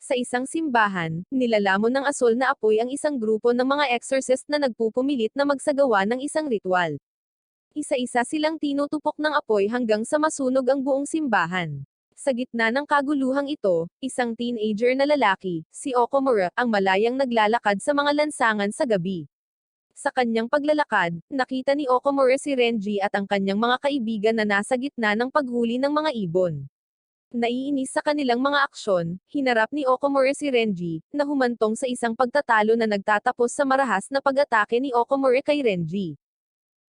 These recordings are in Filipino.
Sa isang simbahan, nilalamon ng asol na apoy ang isang grupo ng mga exorcist na nagpupumilit na magsagawa ng isang ritual. Isa-isa silang tinutupok ng apoy hanggang sa masunog ang buong simbahan. Sa gitna ng kaguluhang ito, isang teenager na lalaki, si Okomura, ang malayang naglalakad sa mga lansangan sa gabi. Sa kanyang paglalakad, nakita ni Okomura si Renji at ang kanyang mga kaibigan na nasa gitna ng paghuli ng mga ibon. Naiinis sa kanilang mga aksyon, hinarap ni Okomura si Renji, na humantong sa isang pagtatalo na nagtatapos sa marahas na pag-atake ni Okomura kay Renji.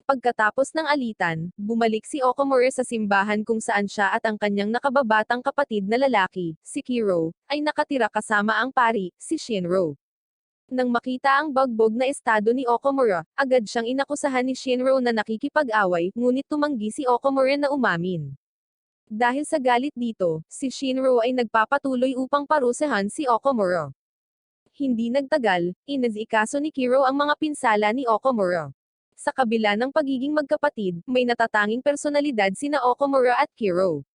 Pagkatapos ng alitan, bumalik si Okomura sa simbahan kung saan siya at ang kanyang nakababatang kapatid na lalaki, si Kiro, ay nakatira kasama ang pari, si Shinro. Nang makita ang bagbog na estado ni Okomura, agad siyang inakusahan ni Shinro na nakikipag-away, ngunit tumanggi si Okomura na umamin. Dahil sa galit dito, si Shinro ay nagpapatuloy upang parusahan si Okomura. Hindi nagtagal, inasikaso ni Kiro ang mga pinsala ni Okomura. Sa kabila ng pagiging magkapatid, may natatanging personalidad sina Okomura at Kiro.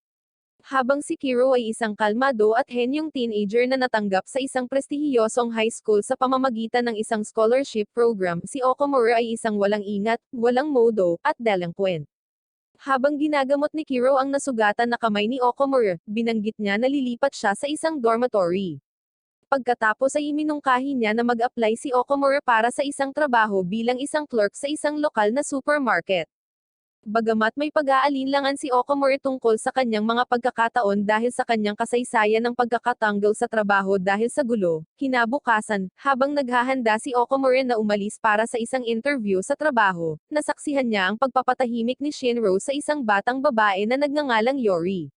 Habang si Kiro ay isang kalmado at henyong teenager na natanggap sa isang prestihiyosong high school sa pamamagitan ng isang scholarship program, si Okomura ay isang walang ingat, walang modo, at delinquent. Habang ginagamot ni Kiro ang nasugatan na kamay ni Okomura, binanggit niya na lilipat siya sa isang dormitory. Pagkatapos ay iminungkahi niya na mag-apply si Okomura para sa isang trabaho bilang isang clerk sa isang lokal na supermarket. Bagamat may pag-aalinlangan si Okomura tungkol sa kanyang mga pagkakataon dahil sa kanyang kasaysayan ng pagkakatanggol sa trabaho dahil sa gulo, kinabukasan, habang naghahanda si Okomura na umalis para sa isang interview sa trabaho, nasaksihan niya ang pagpapatahimik ni Shinro sa isang batang babae na nagngangalang Yori.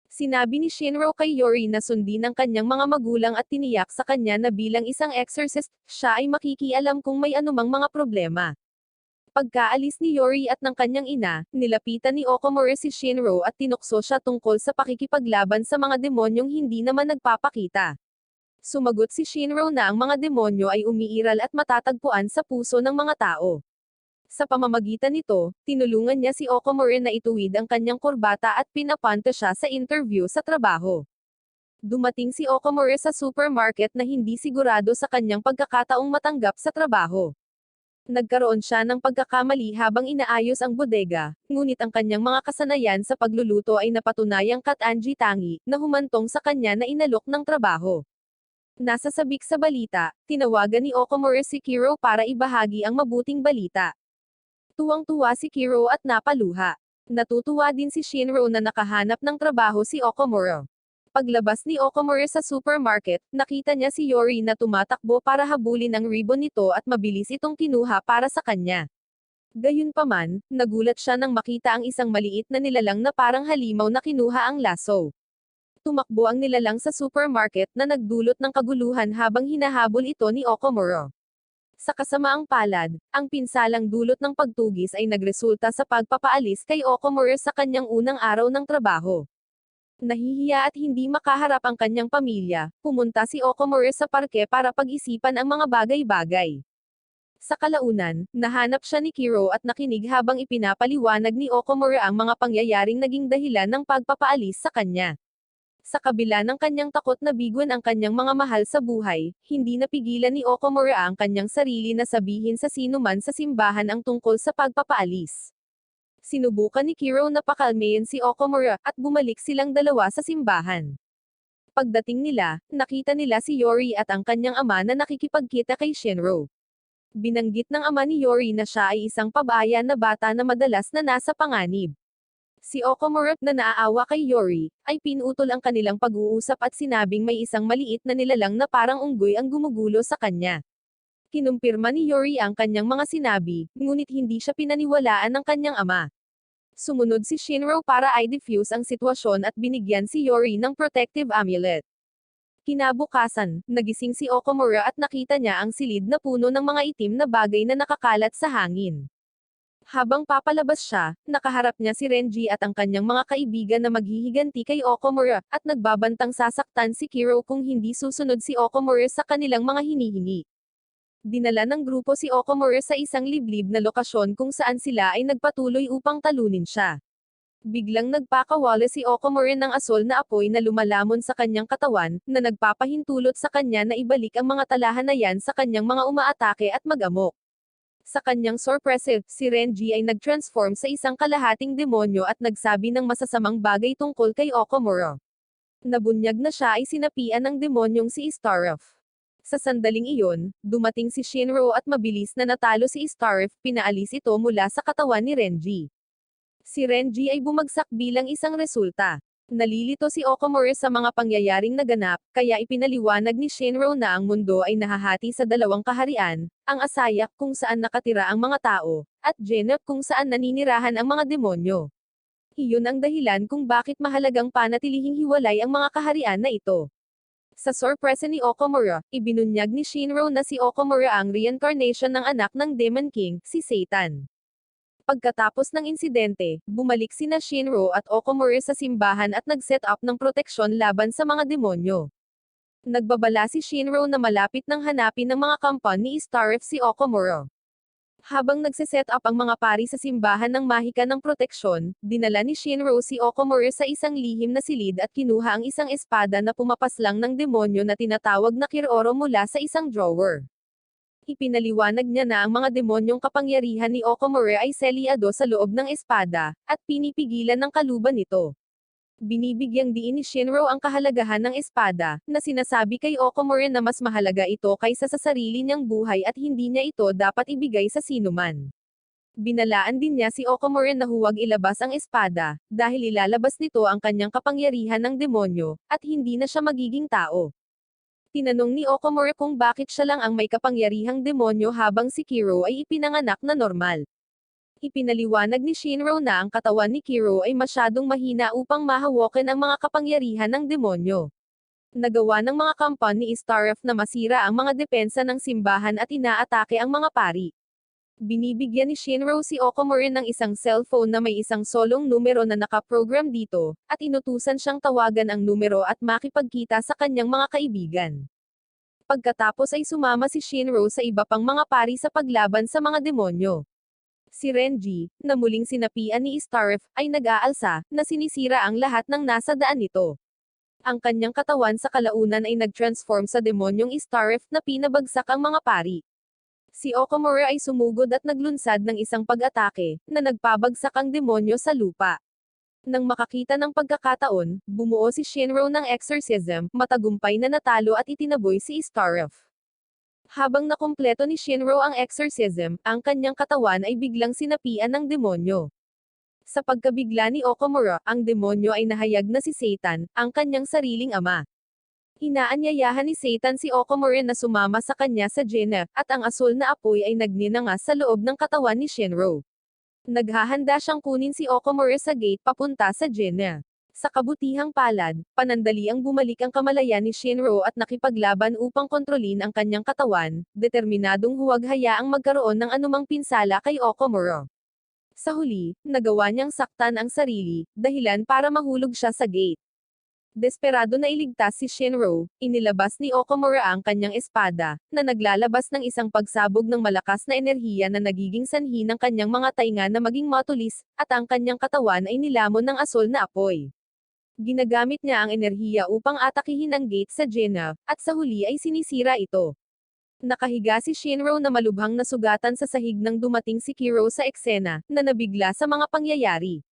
Sinabi ni Shinro kay Yori na sundin ang kanyang mga magulang at tiniyak sa kanya na bilang isang exorcist, siya ay makikialam kung may anumang mga problema. Pagkaalis ni Yori at ng kanyang ina, nilapitan ni Okomura si Shinro at tinukso siya tungkol sa pakikipaglaban sa mga demonyong hindi naman nagpapakita. Sumagot si Shinro na ang mga demonyo ay umiiral at matatagpuan sa puso ng mga tao. Sa pamamagitan nito, tinulungan niya si Okomura na ituwid ang kanyang kurbata at pinapunta siya sa interview sa trabaho. Dumating si Okomura sa supermarket na hindi sigurado sa kanyang pagkakataong matanggap sa trabaho. Nagkaroon siya ng pagkakamali habang inaayos ang bodega, ngunit ang kanyang mga kasanayan sa pagluluto ay napatunayang katangi tangi, na humantong sa kanya na inalok ng trabaho. Nasa sabik sa balita, tinawagan ni Okomura si Kiro para ibahagi ang mabuting balita. Tuwang-tuwa si Kiro at napaluha. Natutuwa din si Shinro na nakahanap ng trabaho si Okomura. Paglabas ni Okomura sa supermarket, nakita niya si Yori na tumatakbo para habulin ang ribbon nito at mabilis itong kinuha para sa kanya. Gayunpaman, nagulat siya nang makita ang isang maliit na nilalang na parang halimaw na kinuha ang laso. Tumakbo ang nilalang sa supermarket na nagdulot ng kaguluhan habang hinahabol ito ni Okomura. Sa kasamaang palad, ang pinsalang dulot ng pagtugis ay nagresulta sa pagpapaalis kay Okomura sa kanyang unang araw ng trabaho. Nahihiya at hindi makaharap ang kanyang pamilya, pumunta si Okomura sa parke para pag-isipan ang mga bagay-bagay. Sa kalaunan, nahanap siya ni Kiro at nakinig habang ipinapaliwanag ni Okomura ang mga pangyayaring naging dahilan ng pagpapaalis sa kanya. Sa kabila ng kanyang takot na bigwan ang kanyang mga mahal sa buhay, hindi napigilan ni Okomura ang kanyang sarili na sabihin sa sino man sa simbahan ang tungkol sa pagpapaalis. Sinubukan ni Kiro na pakalmayin si Okomura, at bumalik silang dalawa sa simbahan. Pagdating nila, nakita nila si Yori at ang kanyang ama na nakikipagkita kay Shinro. Binanggit ng ama ni Yori na siya ay isang pabaya na bata na madalas na nasa panganib. Si Okomura, na naaawa kay Yori, ay pinutol ang kanilang pag-uusap at sinabing may isang maliit na nilalang na parang unggoy ang gumugulo sa kanya. Kinumpirma ni Yori ang kanyang mga sinabi, ngunit hindi siya pinaniwalaan ng kanyang ama. Sumunod si Shinro para i-defuse ang sitwasyon at binigyan si Yori ng protective amulet. Kinabukasan, nagising si Okomura at nakita niya ang silid na puno ng mga itim na bagay na nakakalat sa hangin. Habang papalabas siya, nakaharap niya si Renji at ang kanyang mga kaibigan na maghihiganti kay Okomura, at nagbabantang sasaktan si Kiro kung hindi susunod si Okomura sa kanilang mga hinihingi. Dinala ng grupo si Okomura sa isang liblib na lokasyon kung saan sila ay nagpatuloy upang talunin siya. Biglang nagpakawala si Okomura ng asol na apoy na lumalamon sa kanyang katawan, na nagpapahintulot sa kanya na ibalik ang mga talahanayan sa kanyang mga umaatake at mag-amok. Sa kanyang sorpresa, si Renji ay nag-transform sa isang kalahating demonyo at nagsabi ng masasamang bagay tungkol kay Okomura. Nabunyag na siya ay sinapian ng demonyong si Starov. Sa sandaling iyon, dumating si Shinro at mabilis na natalo si Starov, pinaalis ito mula sa katawan ni Renji. Si Renji ay bumagsak bilang isang resulta. Nalilito si Okomura sa mga pangyayaring naganap, kaya ipinaliwanag ni Shinro na ang mundo ay nahahati sa dalawang kaharian, ang Asayak kung saan nakatira ang mga tao, at Genep kung saan naninirahan ang mga demonyo. Iyon ang dahilan kung bakit mahalagang panatilihing hiwalay ang mga kaharian na ito. Sa sorpresa ni Okomura, ibinunyag ni Shinro na si Okomura ang reincarnation ng anak ng Demon King, si Satan. Pagkatapos ng insidente, bumalik sina Shinro at Okomura sa simbahan at nag-set up ng proteksyon laban sa mga demonyo. Nagbabala si Shinro na malapit nang hanapin ng mga kampan ni Starov si Okomura. Habang nagse-set up ang mga pari sa simbahan ng mahika ng proteksyon, dinala ni Shinro si Okomura sa isang lihim na silid at kinuha ang isang espada na pumapaslang ng demonyo na tinatawag na Kiroro mula sa isang drawer. Ipinaliwanag niya na ang mga demonyong kapangyarihan ni Okomura ay selyado sa loob ng espada, at pinipigilan ng kaluban nito. Binibigyang diin ni Shinro ang kahalagahan ng espada, na sinasabi kay Okomura na mas mahalaga ito kaysa sa sarili niyang buhay at hindi niya ito dapat ibigay sa sinuman. Binalaan din niya si Okomura na huwag ilabas ang espada, dahil ilalabas nito ang kanyang kapangyarihan ng demonyo, at hindi na siya magiging tao. Tinanong ni Okomura kung bakit siya lang ang may kapangyarihang demonyo habang si Kiro ay ipinanganak na normal. Ipinaliwanag ni Shinro na ang katawan ni Kiro ay masyadong mahina upang mahawakan ang mga kapangyarihan ng demonyo. Nagawa ng mga kampan ni Starov na masira ang mga depensa ng simbahan at inaatake ang mga pari. Binibigyan ni Shinro si Okomura ng isang cellphone na may isang solong numero na nakaprogram dito, at inutusan siyang tawagan ang numero at makipagkita sa kanyang mga kaibigan. Pagkatapos ay sumama si Shinro sa iba pang mga pari sa paglaban sa mga demonyo. Si Renji, na muling sinapian ni Starov, ay nag-aalsa, na sinisira ang lahat ng nasa daan nito. Ang kanyang katawan sa kalaunan ay nag-transform sa demonyong Starov na pinabagsak ang mga pari. Si Okomura ay sumugod at naglunsad ng isang pag-atake, na nagpabagsak ang demonyo sa lupa. Nang makakita ng pagkakataon, bumuo si Shinro ng exorcism, matagumpay na natalo at itinaboy si Starov. Habang nakumpleto ni Shinro ang exorcism, ang kanyang katawan ay biglang sinapian ng demonyo. Sa pagkabigla ni Okomura, ang demonyo ay nahayag na si Satan, ang kanyang sariling ama. Inaanyayahan ni Satan si Okomura na sumama sa kanya sa Genep, at ang asol na apoy ay nagninanga sa loob ng katawan ni Shinro. Naghahanda siyang kunin si Okomura sa gate papunta sa Genep. Sa kabutihang palad, panandaliang bumalik ang kamalayan ni Shinro at nakipaglaban upang kontrolin ang kanyang katawan, determinadong huwag hayaang magkaroon ng anumang pinsala kay Okomura. Sa huli, nagawa niyang saktan ang sarili, dahilan para mahulog siya sa gate. Desperado na iligtas si Shinro, inilabas ni Okomura ang kanyang espada, na naglalabas ng isang pagsabog ng malakas na enerhiya na nagiging sanhi ng kanyang mga tainga na maging matulis, at ang kanyang katawan ay nilamon ng asol na apoy. Ginagamit niya ang enerhiya upang atakihin ang gate sa Genep, at sa huli ay sinisira ito. Nakahiga si Shinro na malubhang nasugatan sa sahig nang dumating si Kiro sa eksena, na nabigla sa mga pangyayari.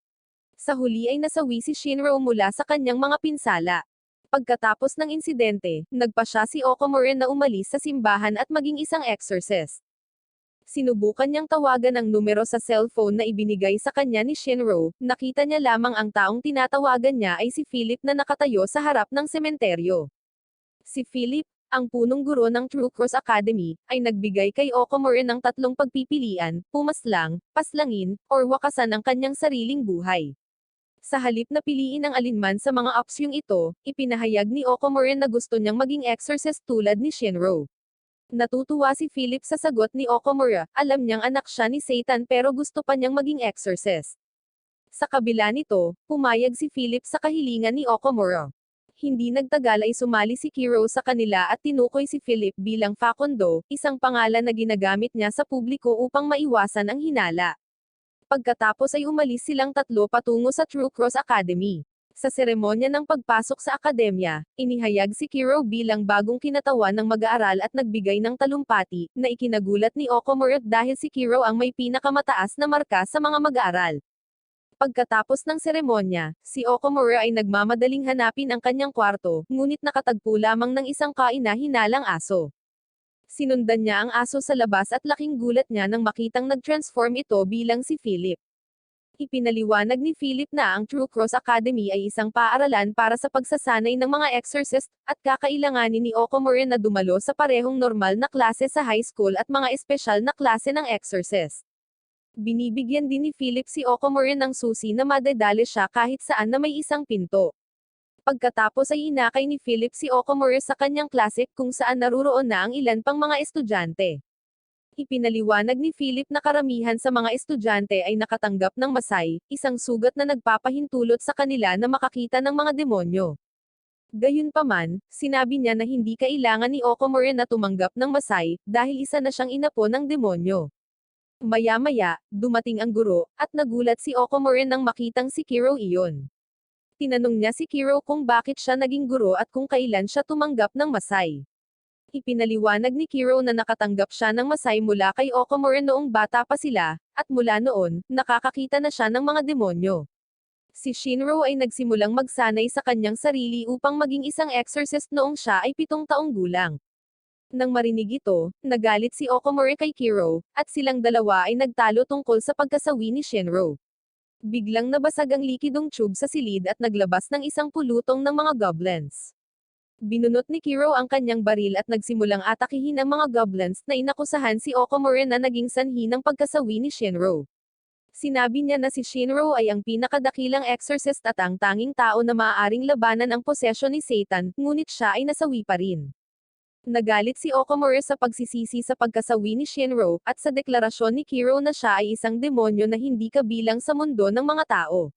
Sa huli ay nasawi si Shinro mula sa kanyang mga pinsala. Pagkatapos ng insidente, nagpasya si Okomura na umalis sa simbahan at maging isang exorcist. Sinubukan niyang tawagan ang numero sa cellphone na ibinigay sa kanya ni Shinro, nakita niya lamang ang taong tinatawagan niya ay si Philip na nakatayo sa harap ng sementeryo. Si Philip, ang punong guro ng True Cross Academy, ay nagbigay kay Okomura ng tatlong pagpipilian, pumaslang, paslangin, or wakasan ang kanyang sariling buhay. Sa halip na piliin ang alinman sa mga opsyong ito, ipinahayag ni Okomura na gusto niyang maging exorcist tulad ni Shinro. Natutuwa si Philip sa sagot ni Okomura, alam niyang anak siya ni Satan pero gusto pa niyang maging exorcist. Sa kabila nito, pumayag si Philip sa kahilingan ni Okomura. Hindi nagtagal ay sumali si Kiro sa kanila at tinukoy si Philip bilang Facundo, isang pangalan na ginagamit niya sa publiko upang maiwasan ang hinala. Pagkatapos ay umalis silang tatlo patungo sa True Cross Academy. Sa seremonya ng pagpasok sa akademya, inihayag si Kiro bilang bagong kinatawan ng mag-aaral at nagbigay ng talumpati, na ikinagulat ni Okomura dahil si Kiro ang may pinakamataas na marka sa mga mag-aaral. Pagkatapos ng seremonya, si Okomura ay nagmamadaling hanapin ang kanyang kwarto, ngunit nakatagpo lamang ng isang kaina-hinalang aso. Sinundan niya ang aso sa labas at laking gulat niya nang makitang nag-transform ito bilang si Philip. Ipinaliwanag ni Philip na ang True Cross Academy ay isang paaralan para sa pagsasanay ng mga exorcist, at kakailanganin ni Okomura na dumalo sa parehong normal na klase sa high school at mga espesyal na klase ng exorcist. Binibigyan din ni Philip si Okomura ng susi na madedali siya kahit saan na may isang pinto. Pagkatapos ay inakay ni Philip si Okomura sa kanyang klase kung saan naruroon na ang ilan pang mga estudyante. Ipinaliwanag ni Philip na karamihan sa mga estudyante ay nakatanggap ng masay, isang sugat na nagpapahintulot sa kanila na makakita ng mga demonyo. Gayunpaman, sinabi niya na hindi kailangan ni Okomura na tumanggap ng masay, dahil isa na siyang inapo ng demonyo. Maya-maya, dumating ang guro, at nagulat si Okomura nang makitang si Kiro iyon. Tinanong niya si Kiro kung bakit siya naging guro at kung kailan siya tumanggap ng masay. Ipinaliwanag ni Kiro na nakatanggap siya ng masay mula kay Okomura noong bata pa sila, at mula noon, nakakakita na siya ng mga demonyo. Si Shinro ay nagsimulang magsanay sa kanyang sarili upang maging isang exorcist noong siya ay 7 taong gulang. Nang marinig ito, nagalit si Okomura kay Kiro, at silang dalawa ay nagtalo tungkol sa pagkasawi ni Shinro. Biglang nabasag ang likidong tube sa silid at naglabas ng isang pulutong ng mga goblins. Binunot ni Kiro ang kanyang baril at nagsimulang atakihin ang mga goblins na inakusahan si Okomura na naging sanhi ng pagkasawi ni Shinro. Sinabi niya na si Shinro ay ang pinakadakilang exorcist at ang tanging tao na maaaring labanan ang posesyon ni Satan, ngunit siya ay nasawi pa rin. Nagalit si Okomura sa pagsisisi sa pagkasawi ni Shinro, at sa deklarasyon ni Kiro na siya ay isang demonyo na hindi kabilang sa mundo ng mga tao.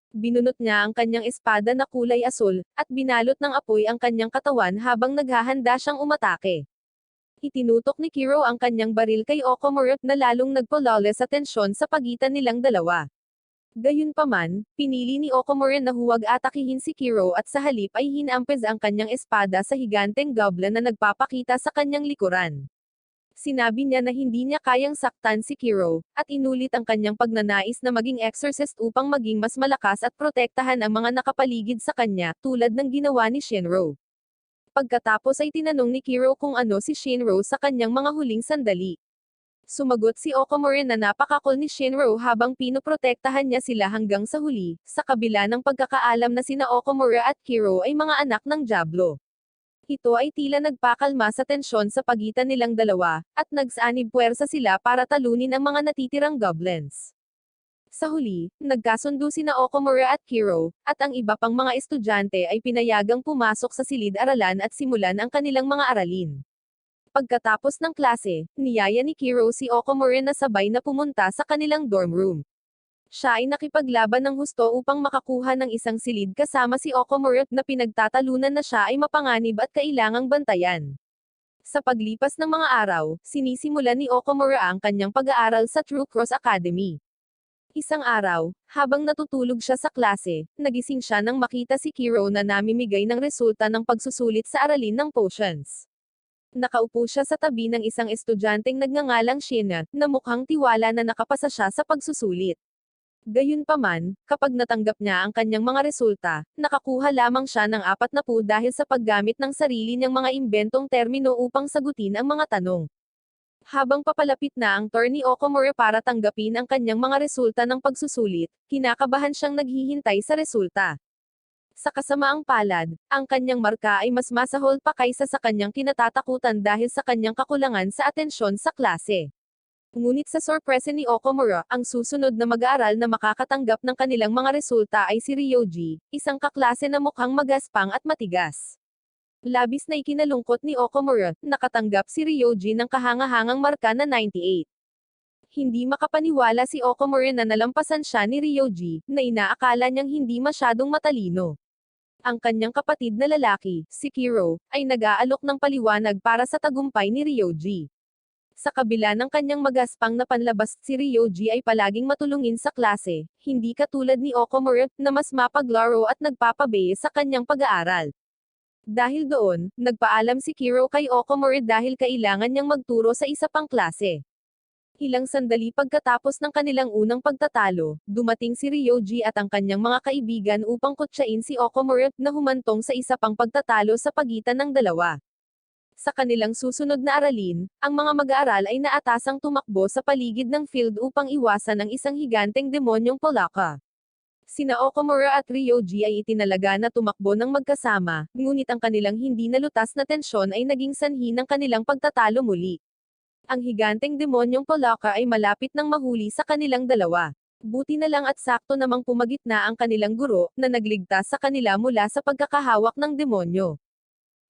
Binunot niya ang kanyang espada na kulay asul, at binalot ng apoy ang kanyang katawan habang naghahanda siyang umatake. Itinutok ni Kiro ang kanyang baril kay Okomura na lalong nagpalawless sa tensyon sa pagitan nilang dalawa. Gayunpaman, pinili ni Okomura na huwag atakihin si Kiro at sa halip ay hinampes ang kanyang espada sa higanteng goblin na nagpapakita sa kanyang likuran. Sinabi niya na hindi niya kayang saktan si Kiro, at inulit ang kanyang pagnanais na maging exorcist upang maging mas malakas at protektahan ang mga nakapaligid sa kanya, tulad ng ginawa ni Shinro. Pagkatapos ay tinanong ni Kiro kung ano si Shinro sa kanyang mga huling sandali. Sumagot si Okomura na napakakol ni Shinro habang pinoprotektahan niya sila hanggang sa huli, sa kabila ng pagkakaalam na sina Okomura at Kiro ay mga anak ng Diablo. Ito ay tila nagpakalma sa tensyon sa pagitan nilang dalawa, at nagsanib puwersa sila para talunin ang mga natitirang goblins. Sa huli, nagkasundo sina Okomura at Kiro, at ang iba pang mga estudyante ay pinayagang pumasok sa silid-aralan at simulan ang kanilang mga aralin. Pagkatapos ng klase, niyaya ni Kiro si Okomura na sabay na pumunta sa kanilang dorm room. Siya ay nakipaglaban ng husto upang makakuha ng isang silid kasama si Okomura na pinagtatalunan na siya ay mapanganib at kailangang bantayan. Sa paglipas ng mga araw, sinisimulan ni Okomura ang kanyang pag-aaral sa True Cross Academy. Isang araw, habang natutulog siya sa klase, nagising siya nang makita si Kiro na namimigay ng resulta ng pagsusulit sa aralin ng potions. Nakaupo siya sa tabi ng isang estudyanteng nagngangalang Sheena, na mukhang tiwala na nakapasa siya sa pagsusulit. Gayunpaman, kapag natanggap niya ang kanyang mga resulta, nakakuha lamang siya ng 40 dahil sa paggamit ng sarili niyang mga imbentong termino upang sagutin ang mga tanong. Habang papalapit na ang turn ni Okomura para tanggapin ang kanyang mga resulta ng pagsusulit, kinakabahan siyang naghihintay sa resulta. Sa kasamaang palad, ang kanyang marka ay mas masahol pa kaysa sa kanyang kinatatakutan dahil sa kanyang kakulangan sa atensyon sa klase. Ngunit sa sorpresa ni Okomura, ang susunod na mag-aaral na makakatanggap ng kanilang mga resulta ay si Ryoji, isang kaklase na mukhang magaspang at matigas. Labis na ikinalungkot ni Okomura, nakatanggap si Ryoji ng kahangahangang marka na 98. Hindi makapaniwala si Okomura na nalampasan siya ni Ryoji, na inaakala niyang hindi masyadong matalino. Ang kanyang kapatid na lalaki, si Kiro, ay nag-aalok ng paliwanag para sa tagumpay ni Ryoji. Sa kabila ng kanyang magaspang na panlabas, si Ryoji ay palaging matulungin sa klase, hindi katulad ni Okomura, na mas mapaglaro at nagpapabae sa kanyang pag-aaral. Dahil doon, nagpaalam si Kiro kay Okomura dahil kailangan niyang magturo sa isa pang klase. Ilang sandali pagkatapos ng kanilang unang pagtatalo, dumating si Ryoji at ang kanyang mga kaibigan upang kutsain si Okomura, na humantong sa isa pang pagtatalo sa pagitan ng dalawa. Sa kanilang susunod na aralin, ang mga mag-aaral ay naatasang tumakbo sa paligid ng field upang iwasan ang isang higanteng demonyong Polaka. Sina Okomura at Ryoji ay itinalaga na tumakbo ng magkasama, ngunit ang kanilang hindi nalutas na tensyon ay naging sanhi ng kanilang pagtatalo muli. Ang higanteng demonyong Polaka ay malapit nang mahuli sa kanilang dalawa. Buti na lang at sakto namang pumagitna ang kanilang guro, na nagligtas sa kanila mula sa pagkakahawak ng demonyo.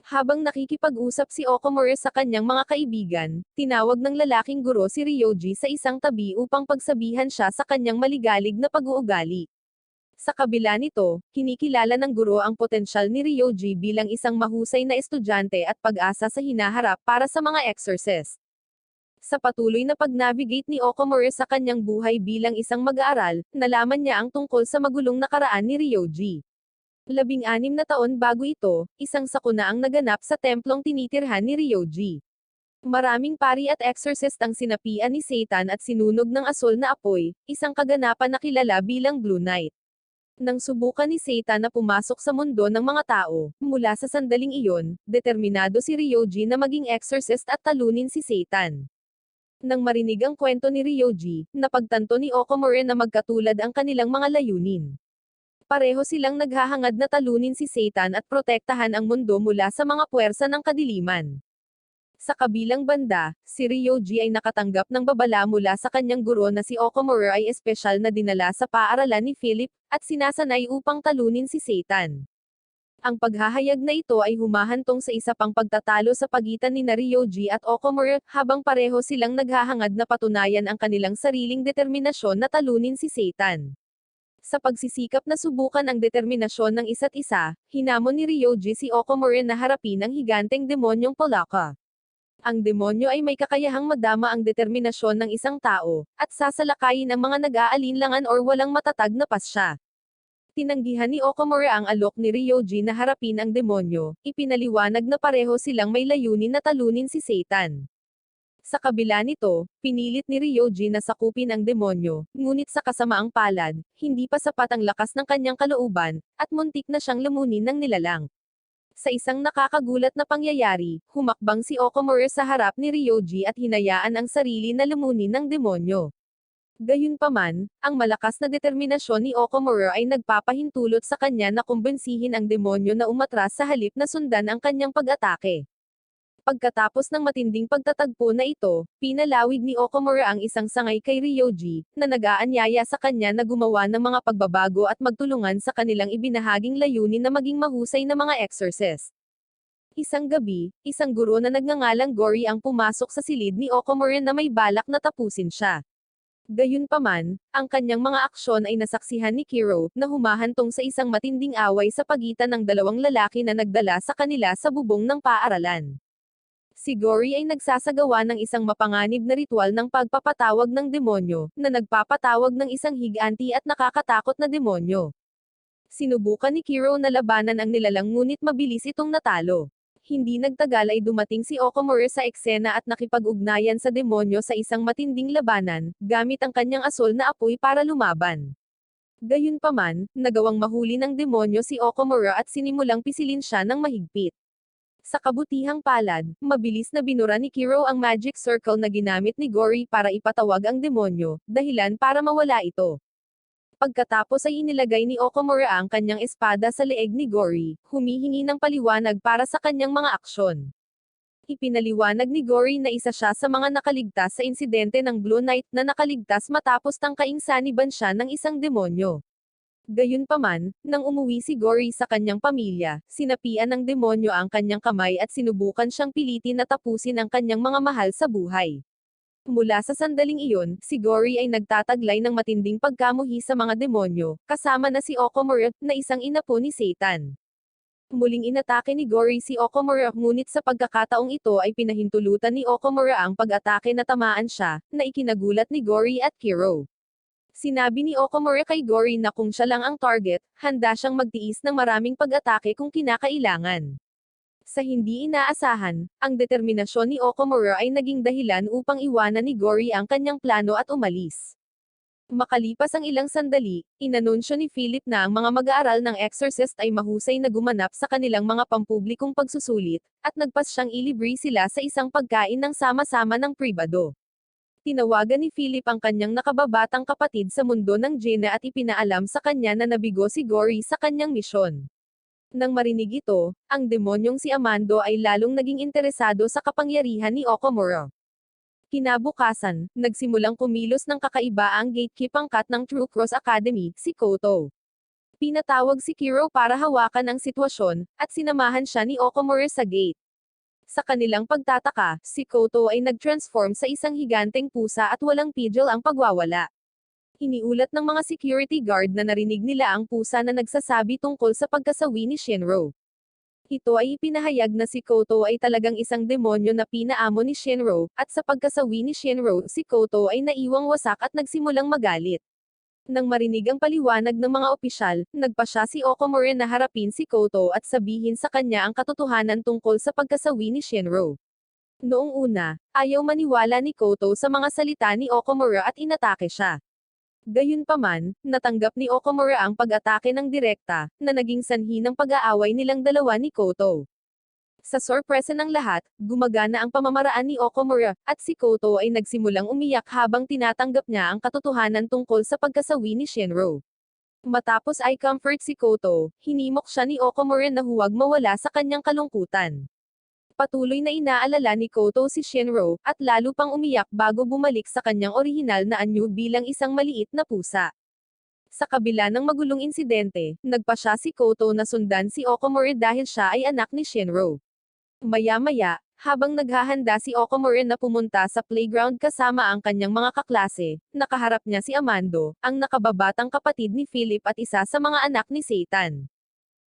Habang nakikipag-usap si Okomura sa kanyang mga kaibigan, tinawag ng lalaking guro si Ryoji sa isang tabi upang pagsabihan siya sa kanyang maligalig na pag-uugali. Sa kabila nito, kinikilala ng guro ang potensyal ni Ryoji bilang isang mahusay na estudyante at pag-asa sa hinaharap para sa mga exorcist. Sa patuloy na pag-navigate ni Okomura sa kanyang buhay bilang isang mag-aaral, nalaman niya ang tungkol sa magulong nakaraan ni Ryoji. 16 na taon bago ito, isang sakuna ang naganap sa templong tinitirhan ni Ryoji. Maraming pari at exorcist ang sinapian ni Satan at sinunog ng asol na apoy, isang kaganapan na kilala bilang Blue Night. Nang subukan ni Satan na pumasok sa mundo ng mga tao, mula sa sandaling iyon, determinado si Ryoji na maging exorcist at talunin si Satan. Nang marinig ang kwento ni Ryoji, napagtanto ni Okomura na magkatulad ang kanilang mga layunin. Pareho silang naghahangad na talunin si Satan at protektahan ang mundo mula sa mga puwersa ng kadiliman. Sa kabilang banda, si Ryoji ay nakatanggap ng babala mula sa kanyang guro na si Okomura ay espesyal na dinala sa paaralan ni Philip, at sinasanay upang talunin si Satan. Ang paghahayag na ito ay humahantong sa isa pang pagtatalo sa pagitan ni Ryoji at Okomura, habang pareho silang naghahangad na patunayan ang kanilang sariling determinasyon na talunin si Satan. Sa pagsisikap na subukan ang determinasyon ng isa't isa, hinamon ni Ryoji si Okomura na harapin ang higanteng demonyong Polaka. Ang demonyo ay may kakayahang madama ang determinasyon ng isang tao, at sasalakayin ang mga nag-aalinlangan or walang matatag na pasya. Tinanggihan ni Okomura ang alok ni Ryoji na harapin ang demonyo, ipinaliwanag na pareho silang may layunin na talunin si Satan. Sa kabila nito, pinilit ni Ryoji na sakupin ang demonyo, ngunit sa kasamaang palad, hindi pa sapat ang lakas ng kanyang kalooban, at muntik na siyang lamunin ng nilalang. Sa isang nakakagulat na pangyayari, humakbang si Okomura sa harap ni Ryoji at hinayaan ang sarili na lamunin ng demonyo. Gayunpaman, ang malakas na determinasyon ni Okomura ay nagpapahintulot sa kanya na kumbensihin ang demonyo na umatras sa halip na sundan ang kanyang pag-atake. Pagkatapos ng matinding pagtatagpo na ito, pinalawig ni Okomura ang isang sangay kay Ryoji, na nag-aanyaya sa kanya na gumawa ng mga pagbabago at magtulungan sa kanilang ibinahaging layunin na maging mahusay na mga exorcist. Isang gabi, isang guro na nagngangalang Gory ang pumasok sa silid ni Okomura na may balak na tapusin siya. Gayunpaman, ang kanyang mga aksyon ay nasaksihan ni Kiro, na humahantong sa isang matinding away sa pagitan ng dalawang lalaki na nagdala sa kanila sa bubong ng paaralan. Si Gory ay nagsasagawa ng isang mapanganib na ritual ng pagpapatawag ng demonyo, na nagpapatawag ng isang higanti at nakakatakot na demonyo. Sinubukan ni Kiro na labanan ang nilalang ngunit mabilis itong natalo. Hindi nagtagal ay dumating si Okomura sa eksena at nakipag-ugnayan sa demonyo sa isang matinding labanan, gamit ang kanyang asol na apoy para lumaban. Gayunpaman, nagawang mahuli ng demonyo si Okomura at sinimulang pisilin siya ng mahigpit. Sa kabutihang palad, mabilis na binura ni Kiro ang magic circle na ginamit ni Gory para ipatawag ang demonyo, dahilan para mawala ito. Pagkatapos ay inilagay ni Okomura ang kanyang espada sa leeg ni Gory, humihingi ng paliwanag para sa kanyang mga aksyon. Ipinaliwanag ni Gory na isa siya sa mga nakaligtas sa insidente ng Blue Night na nakaligtas matapos tangkaing saniban siya ng isang demonyo. Gayunpaman, nang umuwi si Gory sa kanyang pamilya, sinapian ng demonyo ang kanyang kamay at sinubukan siyang pilitin na tapusin ang kanyang mga mahal sa buhay. Mula sa sandaling iyon, si Gory ay nagtataglay ng matinding pagkamuhi sa mga demonyo, kasama na si Okomura, na isang inapo ni Satan. Muling inatake ni Gory si Okamura, ngunit sa pagkakataong ito ay pinahintulutan ni Okamura ang pag-atake na tamaan siya, na ikinagulat ni Gory at Kiro. Sinabi ni Okamura kay Gory na kung siya lang ang target, handa siyang magtiis ng maraming pag-atake kung kinakailangan. Sa hindi inaasahan, ang determinasyon ni Okamura ay naging dahilan upang iwanan ni Gory ang kanyang plano at umalis. Makalipas ang ilang sandali, inanunsyo ni Philip na ang mga mag-aaral ng Exorcist ay mahusay na gumanap sa kanilang mga pampublikong pagsusulit, at nagpas siyang ilibre sila sa isang pagkain ng sama-sama ng pribado. Tinawagan ni Philip ang kanyang nakababatang kapatid sa mundo ng Jenna at ipinaalam sa kanya na nabigo si Gory sa kanyang misyon. Nang marinig ito, ang demonyong si Amando ay lalong naging interesado sa kapangyarihan ni Okamura. Kinabukasan, nagsimulang kumilos ng kakaiba ang gatekeep pangkat ng True Cross Academy, si Koto. Pinatawag si Kiro para hawakan ang sitwasyon, at sinamahan siya ni Okamura sa gate. Sa kanilang pagtataka, si Koto ay nag-transform sa isang higanteng pusa at walang pigil ang pagwawala. Iniulat ng mga security guard na narinig nila ang pusa na nagsasabi tungkol sa pagkasawi ni Shinro. Ito ay ipinahayag na si Koto ay talagang isang demonyo na pinaamo ni Shinro, at sa pagkasawi ni Shinro, si Koto ay naiwang wasak at nagsimulang magalit. Nang marinig ang paliwanag ng mga opisyal, nagpa siya si Okamura na harapin si Koto at sabihin sa kanya ang katotohanan tungkol sa pagkasawi ni Shinro. Noong una, ayaw maniwala ni Koto sa mga salita ni Okamura at inatake siya. Gayunpaman, natanggap ni Okamura ang pag-atake ng direkta, na naging sanhi ng pag-aaway nilang dalawa ni Koto. Sa sorpresa ng lahat, gumagana ang pamamaraan ni Okamura, at si Koto ay nagsimulang umiyak habang tinatanggap niya ang katotohanan tungkol sa pagkasawi ni Shinro. Matapos ay comfort si Koto, hinimok siya ni Okamura na huwag mawala sa kanyang kalungkutan. Patuloy na inaalala ni Koto si Shinro, at lalo pang umiyak bago bumalik sa kanyang orihinal na anyo bilang isang maliit na pusa. Sa kabila ng magulong insidente, nagpa siya si Koto na sundan si Okamura dahil siya ay anak ni Shinro. Maya-maya, habang naghahanda si Okamura na pumunta sa playground kasama ang kanyang mga kaklase, nakaharap niya si Amando, ang nakababatang kapatid ni Philip at isa sa mga anak ni Satan.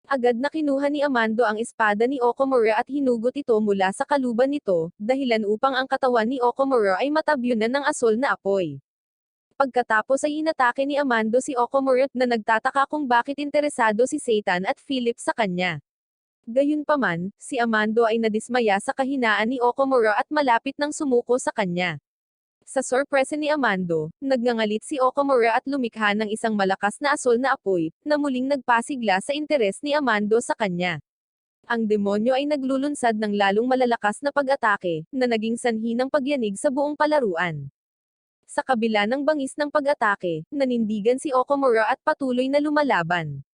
Agad na kinuha ni Amando ang espada ni Okamura at hinugot ito mula sa kaluban nito, dahilan upang ang katawan ni Okamura ay matabyunan ng asul na apoy. Pagkatapos ay inatake ni Amando si Okamura na nagtataka kung bakit interesado si Satan at Philip sa kanya. Gayunpaman, si Amando ay nadismaya sa kahinaan ni Okamura at malapit nang sumuko sa kanya. Sa sorpresa ni Amando, nagngangalit si Okamura at lumikha ng isang malakas na asul na apoy, na muling nagpasigla sa interes ni Amando sa kanya. Ang demonyo ay naglulunsad ng lalong malalakas na pag-atake, na naging sanhi ng pagyanig sa buong palaruan. Sa kabila ng bangis ng pag-atake, nanindigan si Okamura at patuloy na lumalaban.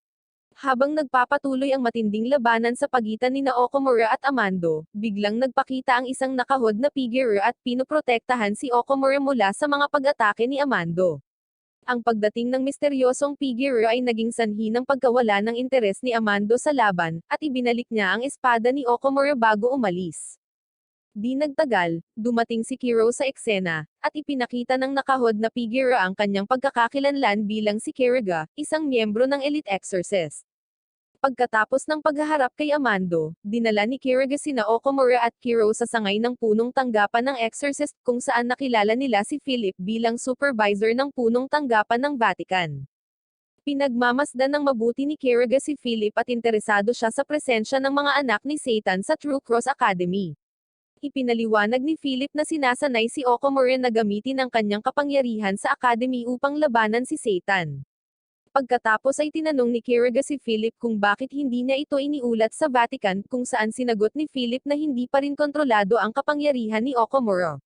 Habang nagpapatuloy ang matinding labanan sa pagitan nina Okamura at Amando, biglang nagpakita ang isang nakahod na figure at pinoprotektahan si Okamura mula sa mga pag-atake ni Amando. Ang pagdating ng misteryosong figure ay naging sanhi ng pagkawala ng interes ni Amando sa laban, at ibinalik niya ang espada ni Okamura bago umalis. Di nagtagal, dumating si Kiro sa eksena, at ipinakita ng nakahod na figure ang kanyang pagkakakilanlan bilang si Kiriga, isang miyembro ng Elite Exorcist. Pagkatapos ng paghaharap kay Amando, dinala ni Kiriga sina Okamura at Kiro sa sangay ng punong tanggapan ng Exorcist kung saan nakilala nila si Philip bilang supervisor ng punong tanggapan ng Vatican. Pinagmamasdan ng mabuti ni Kiriga si Philip at interesado siya sa presensya ng mga anak ni Satan sa True Cross Academy. Ipinaliwanag ni Philip na sinasanay si Okamura na gamitin ang kanyang kapangyarihan sa academy upang labanan si Satan. Pagkatapos ay tinanong ni Kiriga si Philip kung bakit hindi niya ito iniulat sa Vatican, kung saan sinagot ni Philip na hindi pa rin kontrolado ang kapangyarihan ni Okamura.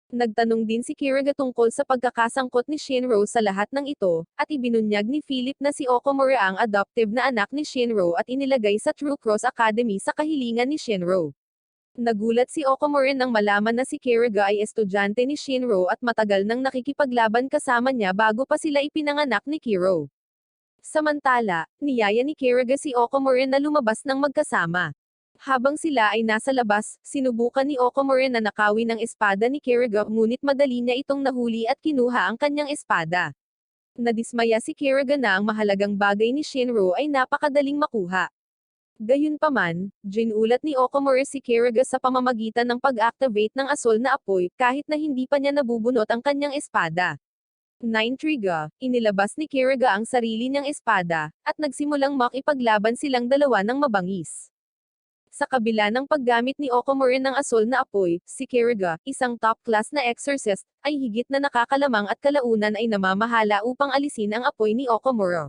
Nagtanong din si Kiriga tungkol sa pagkakasangkot ni Shinro sa lahat ng ito, at ibinunyag ni Philip na si Okamura ang adoptive na anak ni Shinro at inilagay sa True Cross Academy sa kahilingan ni Shinro. Nagulat si Okamura nang malaman na si Kiriga ay estudyante ni Shinro at matagal nang nakikipaglaban kasama niya bago pa sila ipinanganak ni Kiro. Samantala, niyaya ni Kiriga si Okamura na lumabas ng magkasama. Habang sila ay nasa labas, sinubukan ni Okamura na nakawin ang espada ni Kiriga, ngunit madali niya itong nahuli at kinuha ang kanyang espada. Nadismaya si Kiriga na ang mahalagang bagay ni Shinro ay napakadaling makuha. Gayunpaman, ginulat ni Okomura si Kiriga sa pamamagitan ng pag-activate ng asol na apoy, kahit na hindi pa niya nabubunot ang kanyang espada. Naintriga, inilabas ni Kiriga ang sarili niyang espada, at nagsimulang makipaglaban silang dalawa ng mabangis. Sa kabila ng paggamit ni Okomura ng asol na apoy, si Kiriga, isang top-class na exorcist, ay higit na nakakalamang at kalaunan ay namamahala upang alisin ang apoy ni Okomura.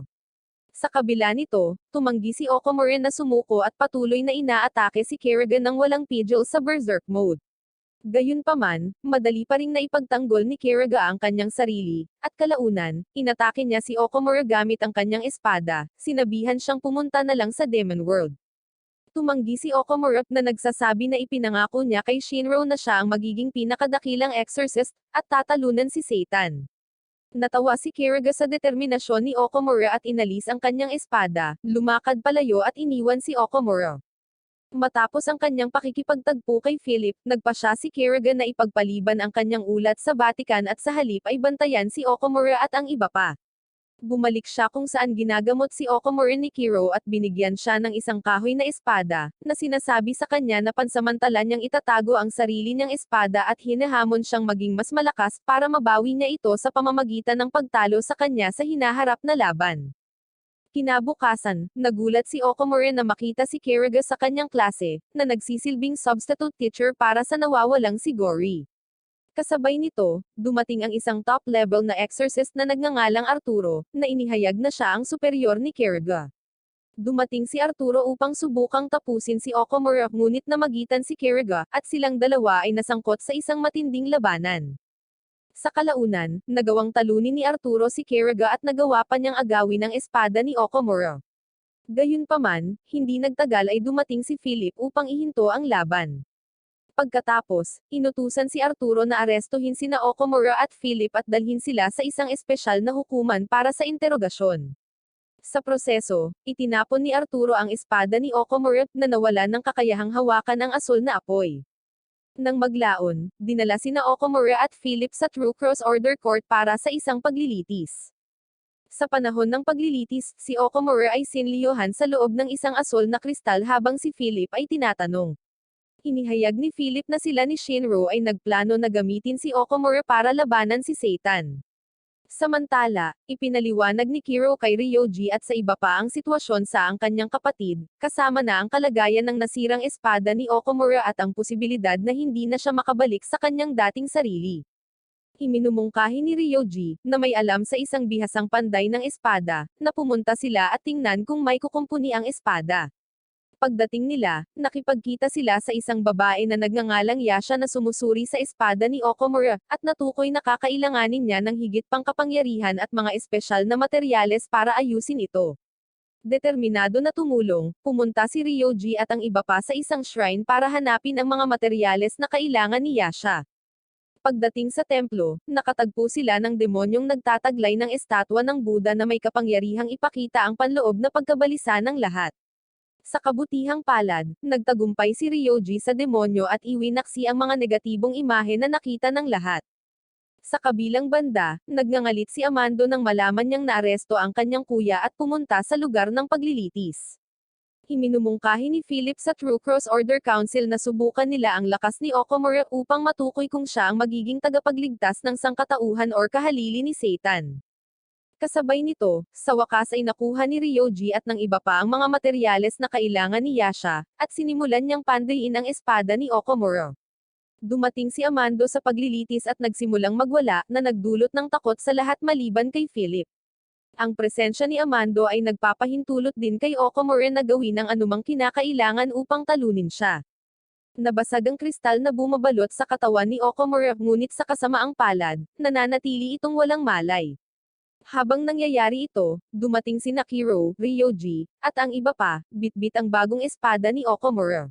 Sa kabila nito, tumanggi si Okomura na sumuko at patuloy na inaatake si Kiriga ng walang pigil sa berserk mode. Gayunpaman, madali pa ring naipagtanggol ni Kiriga ang kanyang sarili, at kalaunan, inatake niya si Okomura gamit ang kanyang espada, sinabihan siyang pumunta na lang sa Demon World. Tumanggi si Okomura na nagsasabi na ipinangako niya kay Shinro na siya ang magiging pinakadakilang exorcist, at tatalunan si Satan. Natawa si Kiriga sa determinasyon ni Okomura at inalis ang kanyang espada, lumakad palayo at iniwan si Okomura. Matapos ang kanyang pakikipagtagpo kay Philip, nagpasya si Kiriga na ipagpaliban ang kanyang ulat sa Vatican at sa halip ay bantayan si Okomura at ang iba pa. Bumalik siya kung saan ginagamot si Okomura ni Kiro at binigyan siya ng isang kahoy na espada, na sinasabi sa kanya na pansamantala niyang itatago ang sarili niyang espada at hinahamon siyang maging mas malakas para mabawi niya ito sa pamamagitan ng pagtalo sa kanya sa hinaharap na laban. Kinabukasan, nagulat si Okomura na makita si Kiriga sa kanyang klase, na nagsisilbing substitute teacher para sa nawawalang si Gory. Kasabay nito, dumating ang isang top-level na exorcist na nagngangalang Arturo, na inihayag na siya ang superior ni Kiriga. Dumating si Arturo upang subukang tapusin si Okomura, ngunit namagitan si Kiriga, at silang dalawa ay nasangkot sa isang matinding labanan. Sa kalaunan, nagawang talunin ni Arturo si Kiriga at nagawa pa niyang agawin ang espada ni Okomura. Gayunpaman, hindi nagtagal ay dumating si Philip upang ihinto ang laban. Pagkatapos, inutusan si Arturo na arestuhin sina Okomura at Philip at dalhin sila sa isang espesyal na hukuman para sa interogasyon. Sa proseso, itinapon ni Arturo ang espada ni Okomura, na nawalan ng kakayahang hawakan ang asol na apoy. Nang maglaon, dinala sina Okomura at Philip sa True Cross Order Court para sa isang paglilitis. Sa panahon ng paglilitis, si Okomura ay sinliyohan sa loob ng isang asol na kristal habang si Philip ay tinatanong. Inihayag ni Philip na sila ni Shinro ay nagplano na gamitin si Okomura para labanan si Satan. Samantala, ipinaliwanag ni Kiro kay Ryoji at sa iba pa ang sitwasyon sa ang kanyang kapatid, kasama na ang kalagayan ng nasirang espada ni Okomura at ang posibilidad na hindi na siya makabalik sa kanyang dating sarili. Iminumungkahi ni Ryoji, na may alam sa isang bihasang panday ng espada, na pumunta sila at tingnan kung may kukumpuni ang espada. Pagdating nila, nakipagkita sila sa isang babae na nagngangalang Yasha na sumusuri sa espada ni Okomura, at natukoy na kakailanganin niya ng higit pang kapangyarihan at mga espesyal na materyales para ayusin ito. Determinado na tumulong, pumunta si Ryoji at ang iba pa sa isang shrine para hanapin ang mga materyales na kailangan ni Yasha. Pagdating sa templo, nakatagpo sila ng demonyong nagtataglay ng estatwa ng Buddha na may kapangyarihang ipakita ang panloob na pagkabalisa ng lahat. Sa kabutihang palad, nagtagumpay si Ryoji sa demonyo at iwinaksi ang mga negatibong imahe na nakita ng lahat. Sa kabilang banda, nagngangalit si Amando nang malaman niyang naaresto ang kanyang kuya at pumunta sa lugar ng paglilitis. Iminumungkahi ni Philip sa True Cross Order Council na subukan nila ang lakas ni Okomura upang matukoy kung siya ang magiging tagapagligtas ng sangkatauhan or kahalili ni Satan. Kasabay nito, sa wakas ay nakuha ni Ryoji at ng iba pa ang mga materyales na kailangan ni Yasha, at sinimulan niyang pandayin ang espada ni Okomura. Dumating si Amando sa paglilitis at nagsimulang magwala, na nagdulot ng takot sa lahat maliban kay Philip. Ang presensya ni Amando ay nagpapahintulot din kay Okomura na gawin ang anumang kinakailangan upang talunin siya. Nabasag ang kristal na bumabalot sa katawan ni Okomura, ngunit sa kasamaang palad, nananatili itong walang malay. Habang nangyayari ito, dumating sina Kiro, Ryoji, at ang iba pa, bitbit ang bagong espada ni Okomura.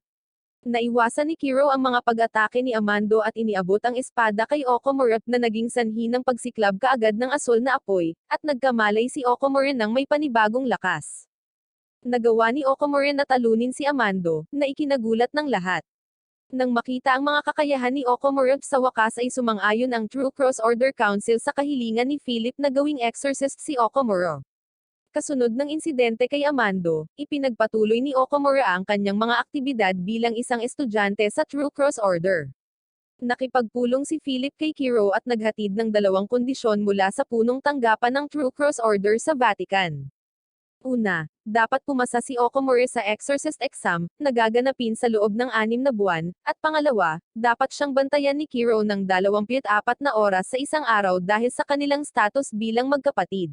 Naiwasan ni Kiro ang mga pag-atake ni Amando at iniabot ang espada kay Okomura, na naging sanhi ng pagsiklab kaagad ng asol na apoy, at nagkamalay si Okomura ng may panibagong lakas. Nagawa ni Okomura na talunin si Amando, na ikinagulat ng lahat. Nang makita ang mga kakayahan ni Okomura, sa wakas ay sumang-ayon ang True Cross Order Council sa kahilingan ni Philip na gawing exorcist si Okomura. Kasunod ng insidente kay Amando, ipinagpatuloy ni Okamura ang kanyang mga aktibidad bilang isang estudyante sa True Cross Order. Nakipagpulong si Philip kay Kiro at naghatid ng dalawang kondisyon mula sa punong tanggapan ng True Cross Order sa Vatican. Una, dapat pumasa si Okamura sa exorcist exam, na gaganapin sa loob ng 6 na buwan, at pangalawa, dapat siyang bantayan ni Kiro ng 24 na oras sa isang araw dahil sa kanilang status bilang magkapatid.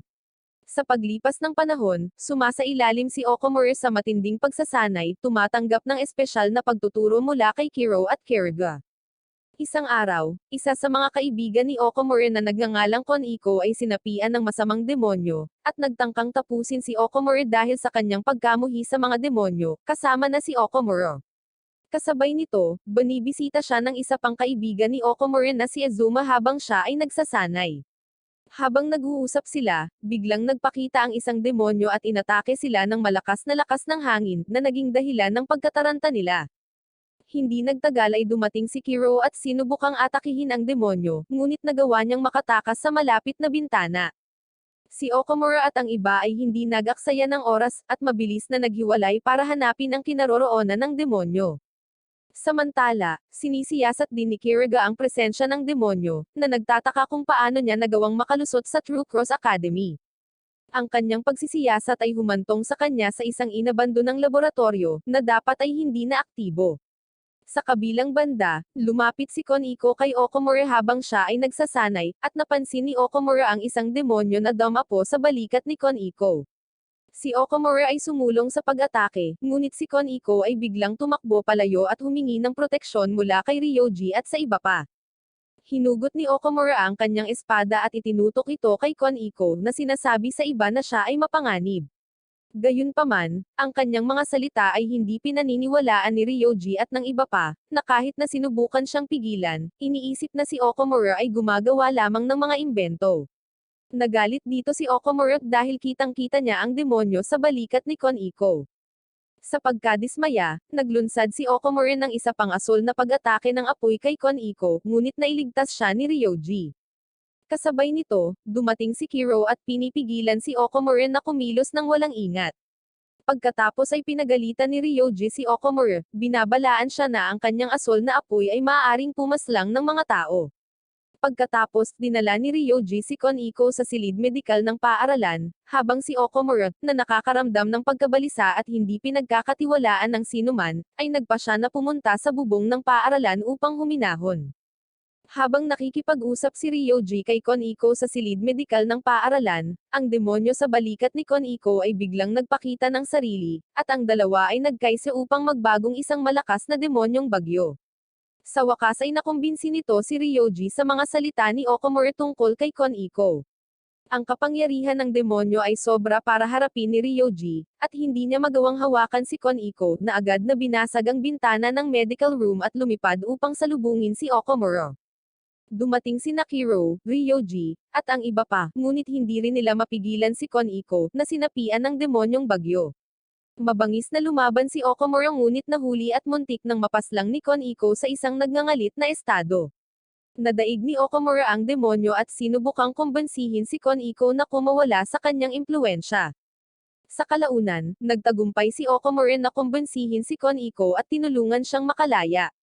Sa paglipas ng panahon, sumasailalim si Okamura sa matinding pagsasanay, tumatanggap ng espesyal na pagtuturo mula kay Kiro at Kiriga. Isang araw, isa sa mga kaibigan ni Okamura na nagngangalang Koniko ay sinapian ng masamang demonyo, at nagtangkang tapusin si Okamura dahil sa kanyang pagkamuhi sa mga demonyo, kasama na si Okamura. Kasabay nito, binibisita siya ng isa pang kaibigan ni Okamura na si Azuma habang siya ay nagsasanay. Habang nag-uusap sila, biglang nagpakita ang isang demonyo at inatake sila ng malakas na lakas ng hangin, na naging dahilan ng pagkataranta nila. Hindi nagtagal ay dumating si Kiro at sinubukang atakihin ang demonyo, ngunit nagawa niyang makatakas sa malapit na bintana. Si Okamura at ang iba ay hindi nag-aksaya ng oras, at mabilis na naghiwalay para hanapin ang kinaroroonan ng demonyo. Samantala, sinisiyasat din ni Kiriga ang presensya ng demonyo, na nagtataka kung paano niya nagawang makalusot sa True Cross Academy. Ang kanyang pagsisiyasat ay humantong sa kanya sa isang inabandonang laboratorio, na dapat ay hindi na aktibo. Sa kabilang banda, lumapit si Koniko kay Okamura habang siya ay nagsasanay, at napansin ni Okamura ang isang demonyo na dumapo sa balikat ni Koniko. Si Okamura ay sumulong sa pag-atake, ngunit si Koniko ay biglang tumakbo palayo at humingi ng proteksyon mula kay Ryoji at sa iba pa. Hinugot ni Okamura ang kanyang espada at itinutok ito kay Koniko, na sinasabi sa iba na siya ay mapanganib. Gayunpaman, ang kanyang mga salita ay hindi pinaniniwalaan ni Ryoji at ng iba pa, na kahit na sinubukan siyang pigilan, iniisip na si Okamura ay gumagawa lamang ng mga imbento. Nagalit dito si Okamura dahil kitang-kita niya ang demonyo sa balikat ni Koniko. Sa pagkadismaya, naglunsad si Okamura ng isa pang asol na pag-atake ng apoy kay Koniko, ngunit nailigtas siya ni Ryoji. Kasabay nito, dumating si Kiro at pinipigilan si Okamura na kumilos ng walang ingat. Pagkatapos ay pinagalitan ni Ryoji si Okamura, binabalaan siya na ang kanyang asol na apoy ay maaaring pumaslang ng mga tao. Pagkatapos, dinala ni Ryoji si Koniko sa silid medikal ng paaralan, habang si Okamura, na nakakaramdam ng pagkabalisa at hindi pinagkakatiwalaan ng sinuman, ay nagpa siya na pumunta sa bubong ng paaralan upang huminahon. Habang nakikipag-usap si Ryoji kay Koniko sa silid medikal ng paaralan, ang demonyo sa balikat ni Koniko ay biglang nagpakita ng sarili, at ang dalawa ay nagkaisa upang magbagong isang malakas na demonyong bagyo. Sa wakas ay nakumbinsi nito si Ryoji sa mga salita ni Okamura tungkol kay Koniko. Ang kapangyarihan ng demonyo ay sobra para harapin ni Ryoji, at hindi niya magawang hawakan si Koniko, na agad na binasag ang bintana ng medical room at lumipad upang salubungin si Okamura. Dumating si Kiro, Ryoji, at ang iba pa, ngunit hindi rin nila mapigilan si Koniko, na sinapian ng demonyong bagyo. Mabangis na lumaban si Okamura ngunit nahuli at muntik nang mapaslang ni Koniko sa isang nagngangalit na estado. Nadaig ni Okamura ang demonyo at sinubukang kumbansihin si Koniko na kumawala sa kanyang impluwensya. Sa kalaunan, nagtagumpay si Okamura na kumbansihin si Koniko at tinulungan siyang makalaya.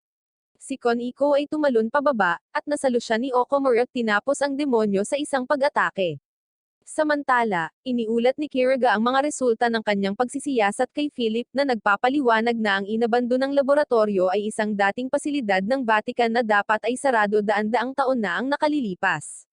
Si Koniko ay tumalon pababa, at nasalo siya ni Okamura at tinapos ang demonyo sa isang pag-atake. Samantala, iniulat ni Kiriga ang mga resulta ng kanyang pagsisiyasat kay Philip na nagpapaliwanag na ang inabandonang laboratorio ay isang dating pasilidad ng Vatican na dapat ay sarado daan-daang taon na ang nakalilipas.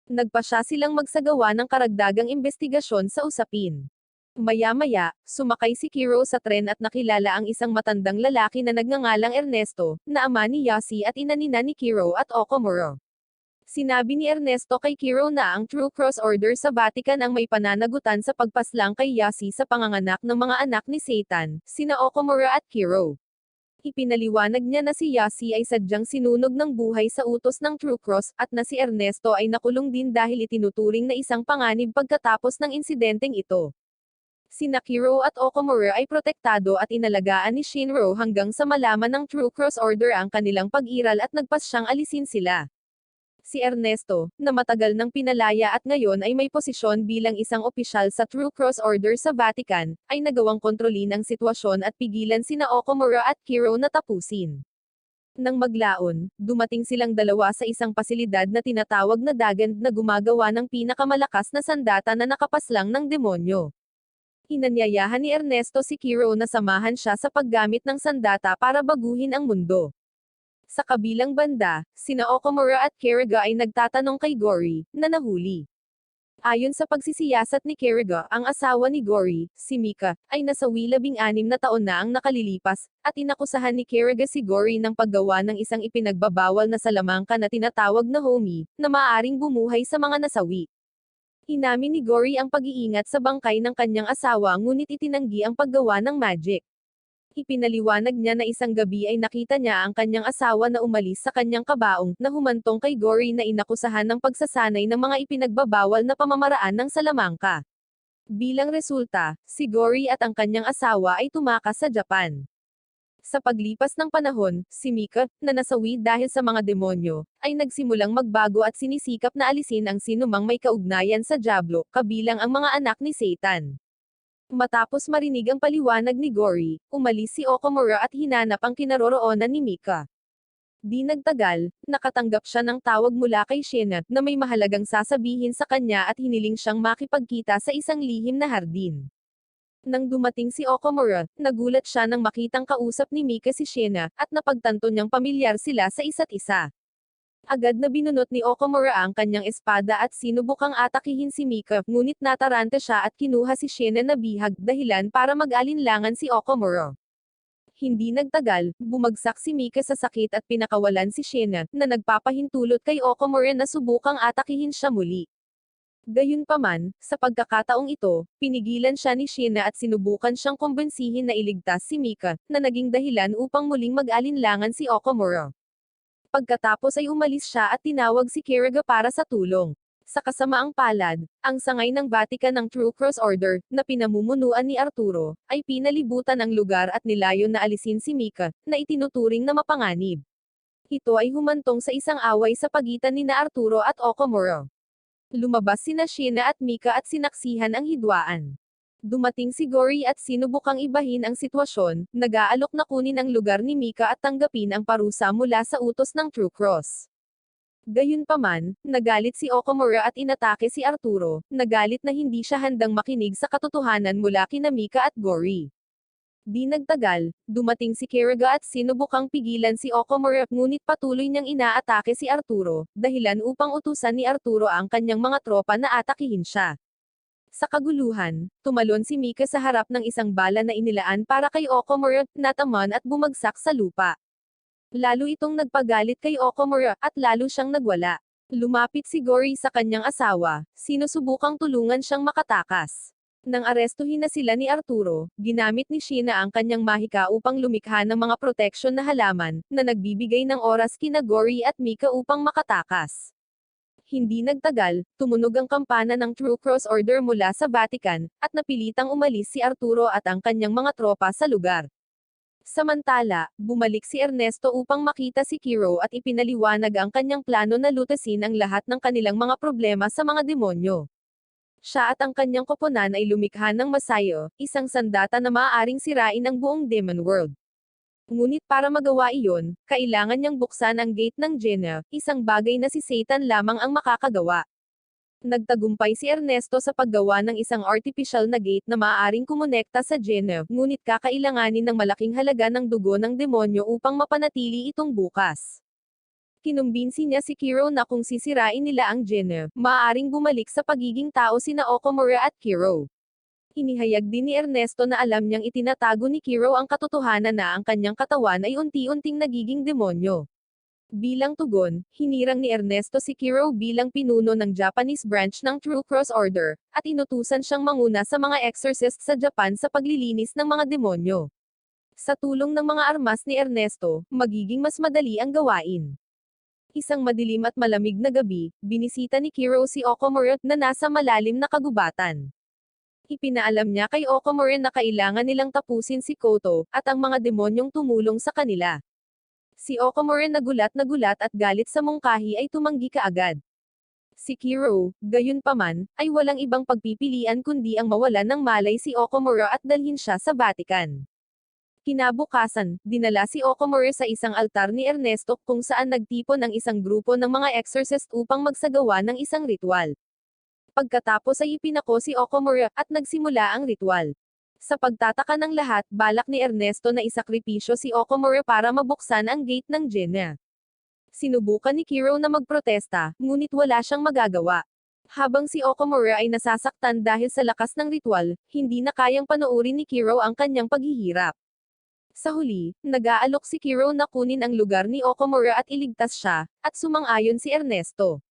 Nagpa siya silang magsagawa ng karagdagang investigasyon sa usapin. Maya-maya, sumakay si Kiro sa tren at nakilala ang isang matandang lalaki na nagngangalang Ernesto, na ama ni Yasi at ina ni Kiro at Okamura. Sinabi ni Ernesto kay Kiro na ang True Cross Order sa Vatican ang may pananagutan sa pagpaslang kay Yasi sa panganganak ng mga anak ni Satan, sina Okamura at Kiro. Ipinaliwanag niya na si Yasi ay sadyang sinunog ng buhay sa utos ng True Cross, at na si Ernesto ay nakulong din dahil itinuturing na isang panganib pagkatapos ng insidenteng ito. Sina Kiro at Okamura ay protektado at inalagaan ni Shinro hanggang sa malaman ng True Cross Order ang kanilang pag-iral at nagpasyang alisin sila. Si Ernesto, na matagal nang pinalaya at ngayon ay may posisyon bilang isang opisyal sa True Cross Order sa Vatican, ay nagawang kontrolin ang sitwasyon at pigilan sina Okamura at Kiro na tapusin. Nang maglaon, dumating silang dalawa sa isang pasilidad na tinatawag na Dagand na gumagawa ng pinakamalakas na sandata na nakapaslang ng demonyo. Inanyayahan ni Ernesto si Kiro na samahan siya sa paggamit ng sandata para baguhin ang mundo. Sa kabilang banda, sina Okamura at Kiriga ay nagtatanong kay Gori, na nahuli. Ayon sa pagsisiyasat ni Kiriga, ang asawa ni Gori, si Mika, ay nasawi 16 na taon na ang nakalilipas, at inakusahan ni Kiriga si Gori ng paggawa ng isang ipinagbabawal na salamangka na tinatawag na Homi, na maaaring bumuhay sa mga nasawi. Inamin ni Gori ang pag-iingat sa bangkay ng kanyang asawa ngunit itinanggi ang paggawa ng magic. Ipinaliwanag niya na isang gabi ay nakita niya ang kanyang asawa na umalis sa kanyang kabaong, na humantong kay Gori na inakusahan ng pagsasanay ng mga ipinagbabawal na pamamaraan ng salamangka. Bilang resulta, si Gori at ang kanyang asawa ay tumakas sa Japan. Sa paglipas ng panahon, si Mika, na nasawi dahil sa mga demonyo, ay nagsimulang magbago at sinisikap na alisin ang sinumang may kaugnayan sa Diablo, kabilang ang mga anak ni Satan. Matapos marinig ang paliwanag ni Gori, umalis si Okamura at hinanap ang kinaroroonan ni Mika. Di nagtagal, nakatanggap siya ng tawag mula kay Shena, na may mahalagang sasabihin sa kanya at hiniling siyang makipagkita sa isang lihim na hardin. Nang dumating si Okamura, nagulat siya nang makitang kausap ni Mika si Shena, at napagtanto niyang pamilyar sila sa isa't isa. Agad na binunot ni Okamura ang kanyang espada at sinubukang atakihin si Mika, ngunit nataranta siya at kinuha si Shena na bihag, dahilan para mag-alinlangan si Okamura. Hindi nagtagal, bumagsak si Mika sa sakit at pinakawalan si Shena, na nagpapahintulot kay Okamura na subukang atakihin siya muli. Gayunpaman, sa pagkakataong ito, pinigilan siya ni Shena at sinubukan siyang kumbensihin na iligtas si Mika, na naging dahilan upang muling mag-alinlangan si Okamura. Pagkatapos ay umalis siya at tinawag si Kiriga para sa tulong. Sa kasamaang palad, ang sangay ng Vatican ng True Cross Order, na pinamumunuan ni Arturo, ay pinalibutan ang lugar at nilayon na alisin si Mika, na itinuturing na mapanganib. Ito ay humantong sa isang away sa pagitan ni Arturo at Okamura. Lumabas sina Shena at Mika at sinaksihan ang hidwaan. Dumating si Gori at sinubukang ibahin ang sitwasyon, nag-aalok na kunin ang lugar ni Mika at tanggapin ang parusa mula sa utos ng True Cross. Gayunpaman, nagalit si Okamura at inatake si Arturo, nagalit na hindi siya handang makinig sa katotohanan mula kina Mika at Gori. Di nagtagal, dumating si Kiriga at sinubukang pigilan si Okamura, ngunit patuloy niyang inaatake si Arturo, dahilan upang utusan ni Arturo ang kanyang mga tropa na atakihin siya. Sa kaguluhan, tumalon si Mika sa harap ng isang bala na inilaan para kay Okamura, nataman at bumagsak sa lupa. Lalo itong nagpagalit kay Okamura, at lalo siyang nagwala. Lumapit si Gori sa kanyang asawa, sinusubukang tulungan siyang makatakas. Nang arestuhin na sila ni Arturo, ginamit ni Shena ang kanyang mahika upang lumikha ng mga proteksyon na halaman, na nagbibigay ng oras kina Gori at Mika upang makatakas. Hindi nagtagal, tumunog ang kampana ng True Cross Order mula sa Vatican, at napilitang umalis si Arturo at ang kanyang mga tropa sa lugar. Samantala, bumalik si Ernesto upang makita si Kiro at ipinaliwanag ang kanyang plano na lutasin ang lahat ng kanilang mga problema sa mga demonyo. Siya at ang kanyang koponan ay lumikha ng Masayo, isang sandata na maaaring sirain ang buong demon world. Ngunit para magawa iyon, kailangan niyang buksan ang gate ng Jena, isang bagay na si Satan lamang ang makakagawa. Nagtagumpay si Ernesto sa paggawa ng isang artificial na gate na maaaring kumonekta sa Jena, ngunit kakailanganin ng malaking halaga ng dugo ng demonyo upang mapanatili itong bukas. Kinumbinsi niya si Kiro na kung sisirain nila ang Jena, maaaring bumalik sa pagiging tao sina Okamura at Kiro. Inihayag din ni Ernesto na alam niyang itinatago ni Kiro ang katotohanan na ang kanyang katawan ay unti-unting nagiging demonyo. Bilang tugon, hinirang ni Ernesto si Kiro bilang pinuno ng Japanese branch ng True Cross Order, at inutusan siyang manguna sa mga exorcist sa Japan sa paglilinis ng mga demonyo. Sa tulong ng mga armas ni Ernesto, magiging mas madali ang gawain. Isang madilim at malamig na gabi, binisita ni Kiro si Okamura na nasa malalim na kagubatan. Ipinaalam niya kay Okamura na kailangan nilang tapusin si Koto, at ang mga demonyong tumulong sa kanila. Si Okomura na gulat at galit sa mungkahi ay tumanggi kaagad. Si Kiro, gayunpaman, ay walang ibang pagpipilian kundi ang mawalan ng malay si Okomura at dalhin siya sa Vatican. Kinabukasan, dinala si Okomura sa isang altar ni Ernesto kung saan nagtipon ang isang grupo ng mga exorcist upang magsagawa ng isang ritual. Pagkatapos ay ipinako si Okomura at nagsimula ang ritual. Sa pagtataka ng lahat, balak ni Ernesto na isakripisyo si Okomura para mabuksan ang gate ng Jenna. Sinubukan ni Kiro na magprotesta, ngunit wala siyang magagawa. Habang si Okomura ay nasasaktan dahil sa lakas ng ritual, hindi na kayang panoorin ni Kiro ang kanyang paghihirap. Sa huli, nag-aalok si Kiro na kunin ang lugar ni Okomura at iligtas siya, at sumang-ayon si Ernesto.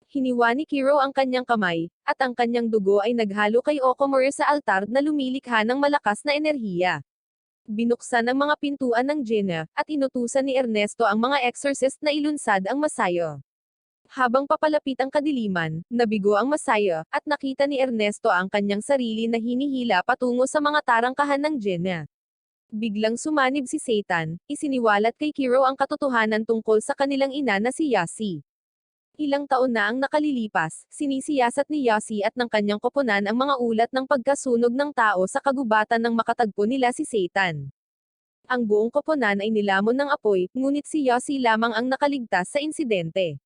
Hiniwa ni Kiro ang kanyang kamay, at ang kanyang dugo ay naghalo kay Okomura sa altar na lumilikha ng malakas na enerhiya. Binuksan ang mga pintuan ng Jenna, at inutusan ni Ernesto ang mga exorcist na ilunsad ang Masaya. Habang papalapit ang kadiliman, nabigo ang Masaya, at nakita ni Ernesto ang kanyang sarili na hinihila patungo sa mga tarangkahan ng Jenna. Biglang sumanib si Satan, isiniwalat kay Kiro ang katotohanan tungkol sa kanilang ina na si Yasi. Ilang taon na ang nakalilipas, sinisiyasat ni Yasi at ng kanyang koponan ang mga ulat ng pagkasunog ng tao sa kagubatan ng makatagpo nila si Satan. Ang buong koponan ay nilamon ng apoy, ngunit si Yasi lamang ang nakaligtas sa insidente.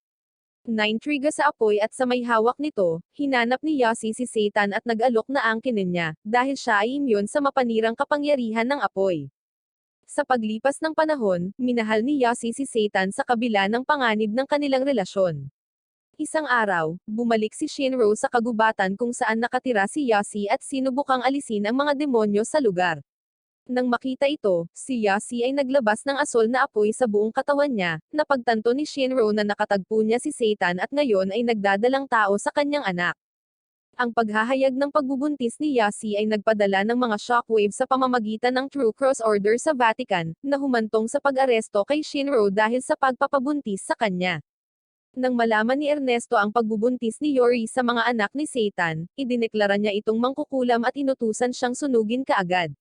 Naintriga sa apoy at sa may hawak nito, hinanap ni Yasi si Satan at nag-alok na angkinin niya, dahil siya ay imyon sa mapanirang kapangyarihan ng apoy. Sa paglipas ng panahon, minahal ni Yasi si Satan sa kabila ng panganib ng kanilang relasyon. Isang araw, bumalik si Shinro sa kagubatan kung saan nakatira si Yasi at sinubukang alisin ang mga demonyo sa lugar. Nang makita ito, si Yasi ay naglabas ng asol na apoy sa buong katawan niya, napagtanto ni Shinro na nakatagpo niya si Satan at ngayon ay nagdadalang tao sa kanyang anak. Ang paghahayag ng pagbubuntis ni Yasi ay nagpadala ng mga shockwave sa pamamagitan ng True Cross Order sa Vatican, na humantong sa pag-aresto kay Shinro dahil sa pagpapabuntis sa kanya. Nang malaman ni Ernesto ang pagbubuntis ni Yori sa mga anak ni Satan, idineklara niya itong mangkukulam at inutusan siyang sunugin kaagad.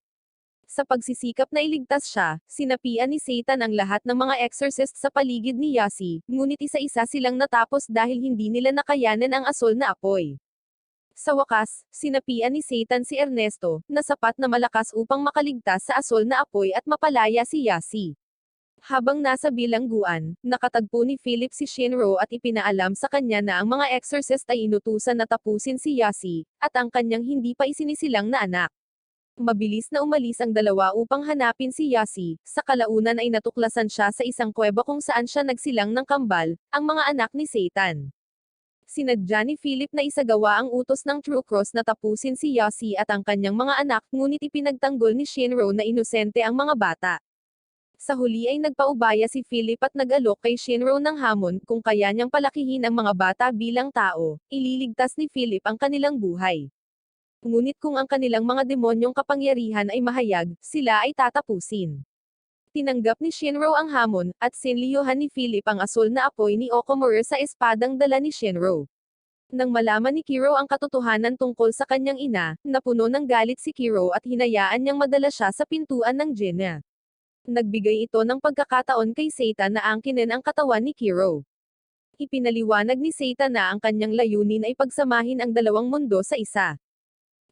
Sa pagsisikap na iligtas siya, sinapian ni Satan ang lahat ng mga exorcist sa paligid ni Yasi, ngunit isa-isa silang natapos dahil hindi nila nakayanan ang asol na apoy. Sa wakas, sinapian ni Satan si Ernesto, na sapat na malakas upang makaligtas sa asol na apoy at mapalaya si Yasi. Habang nasa bilangguan, nakatagpo ni Philip si Shinro at ipinaalam sa kanya na ang mga exorcist ay inutusan na tapusin si Yasi, at ang kanyang hindi pa isinisilang na anak. Mabilis na umalis ang dalawa upang hanapin si Yasi, sa kalaunan ay natuklasan siya sa isang kuweba kung saan siya nagsilang ng kambal, ang mga anak ni Satan. Sinadya ni Philip na isagawa ang utos ng True Cross na tapusin si Yasi at ang kanyang mga anak, ngunit ipinagtanggol ni Shinro na inosente ang mga bata. Sa huli ay nagpaubaya si Philip at nag-alok kay Shinro ng hamon kung kaya niyang palakihin ang mga bata bilang tao, ililigtas ni Philip ang kanilang buhay. Ngunit kung ang kanilang mga demonyong kapangyarihan ay mahayag, sila ay tatapusin. Tinanggap ni Shinro ang hamon, at sinliyuhan ni Philip ang asol na apoy ni Okomura sa espadang dala ni Shinro. Nang malaman ni Kiro ang katotohanan tungkol sa kanyang ina, napuno ng galit si Kiro at hinayaan niyang madala siya sa pintuan ng Jenna. Nagbigay ito ng pagkakataon kay Satan na angkinin ang katawan ni Kiro. Ipinaliwanag ni Satan na ang kanyang layunin ay pagsamahin ang dalawang mundo sa isa.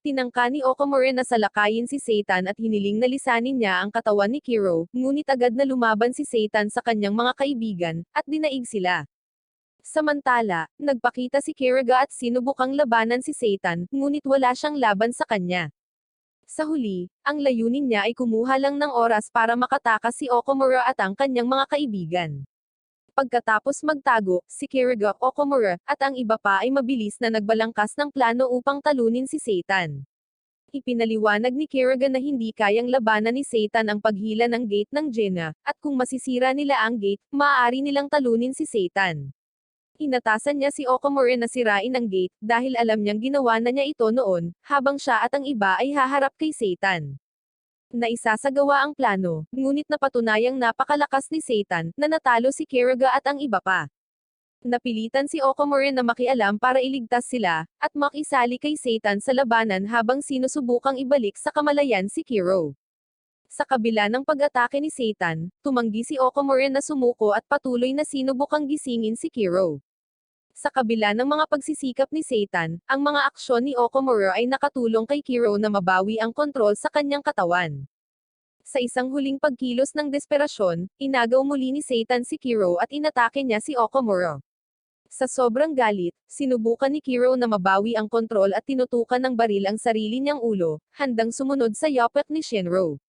Tinangka ni Okomura na salakayin si Satan at hiniling na lisanin niya ang katawan ni Kiro, ngunit agad na lumaban si Satan sa kanyang mga kaibigan, at dinaig sila. Samantala, nagpakita si Kiriga at sinubukang labanan si Satan, ngunit wala siyang laban sa kanya. Sa huli, ang layunin niya ay kumuha lang ng oras para makatakas si Okomura at ang kanyang mga kaibigan. Pagkatapos magtago, si Kiriga, Okomura, at ang iba pa ay mabilis na nagbalangkas ng plano upang talunin si Satan. Ipinaliwanag ni Kiriga na hindi kayang labanan ni Satan ang paghila ng gate ng Jenna, at kung masisira nila ang gate, maaari nilang talunin si Satan. Inatasan niya si Okomura na sirain ang gate, dahil alam niyang ginawa na niya ito noon, habang siya at ang iba ay haharap kay Satan. Naisasagawa ang plano, ngunit napatunayang napakalakas ni Satan, na natalo si Kiriga at ang iba pa. Napilitan si Okomura na makialam para iligtas sila, at makisali kay Satan sa labanan habang sinusubukang ibalik sa kamalayan si Kiro. Sa kabila ng pag-atake ni Satan, tumanggi si Okomura na sumuko at patuloy na sinubukang gisingin si Kiro. Sa kabila ng mga pagsisikap ni Satan, ang mga aksyon ni Okomura ay nakatulong kay Kiro na mabawi ang kontrol sa kanyang katawan. Sa isang huling pagkilos ng desperasyon, inagaw muli ni Satan si Kiro at inatake niya si Okomura. Sa sobrang galit, sinubukan ni Kiro na mabawi ang kontrol at tinutukan ng baril ang sarili niyang ulo, handang sumunod sa yapek ni Shinro.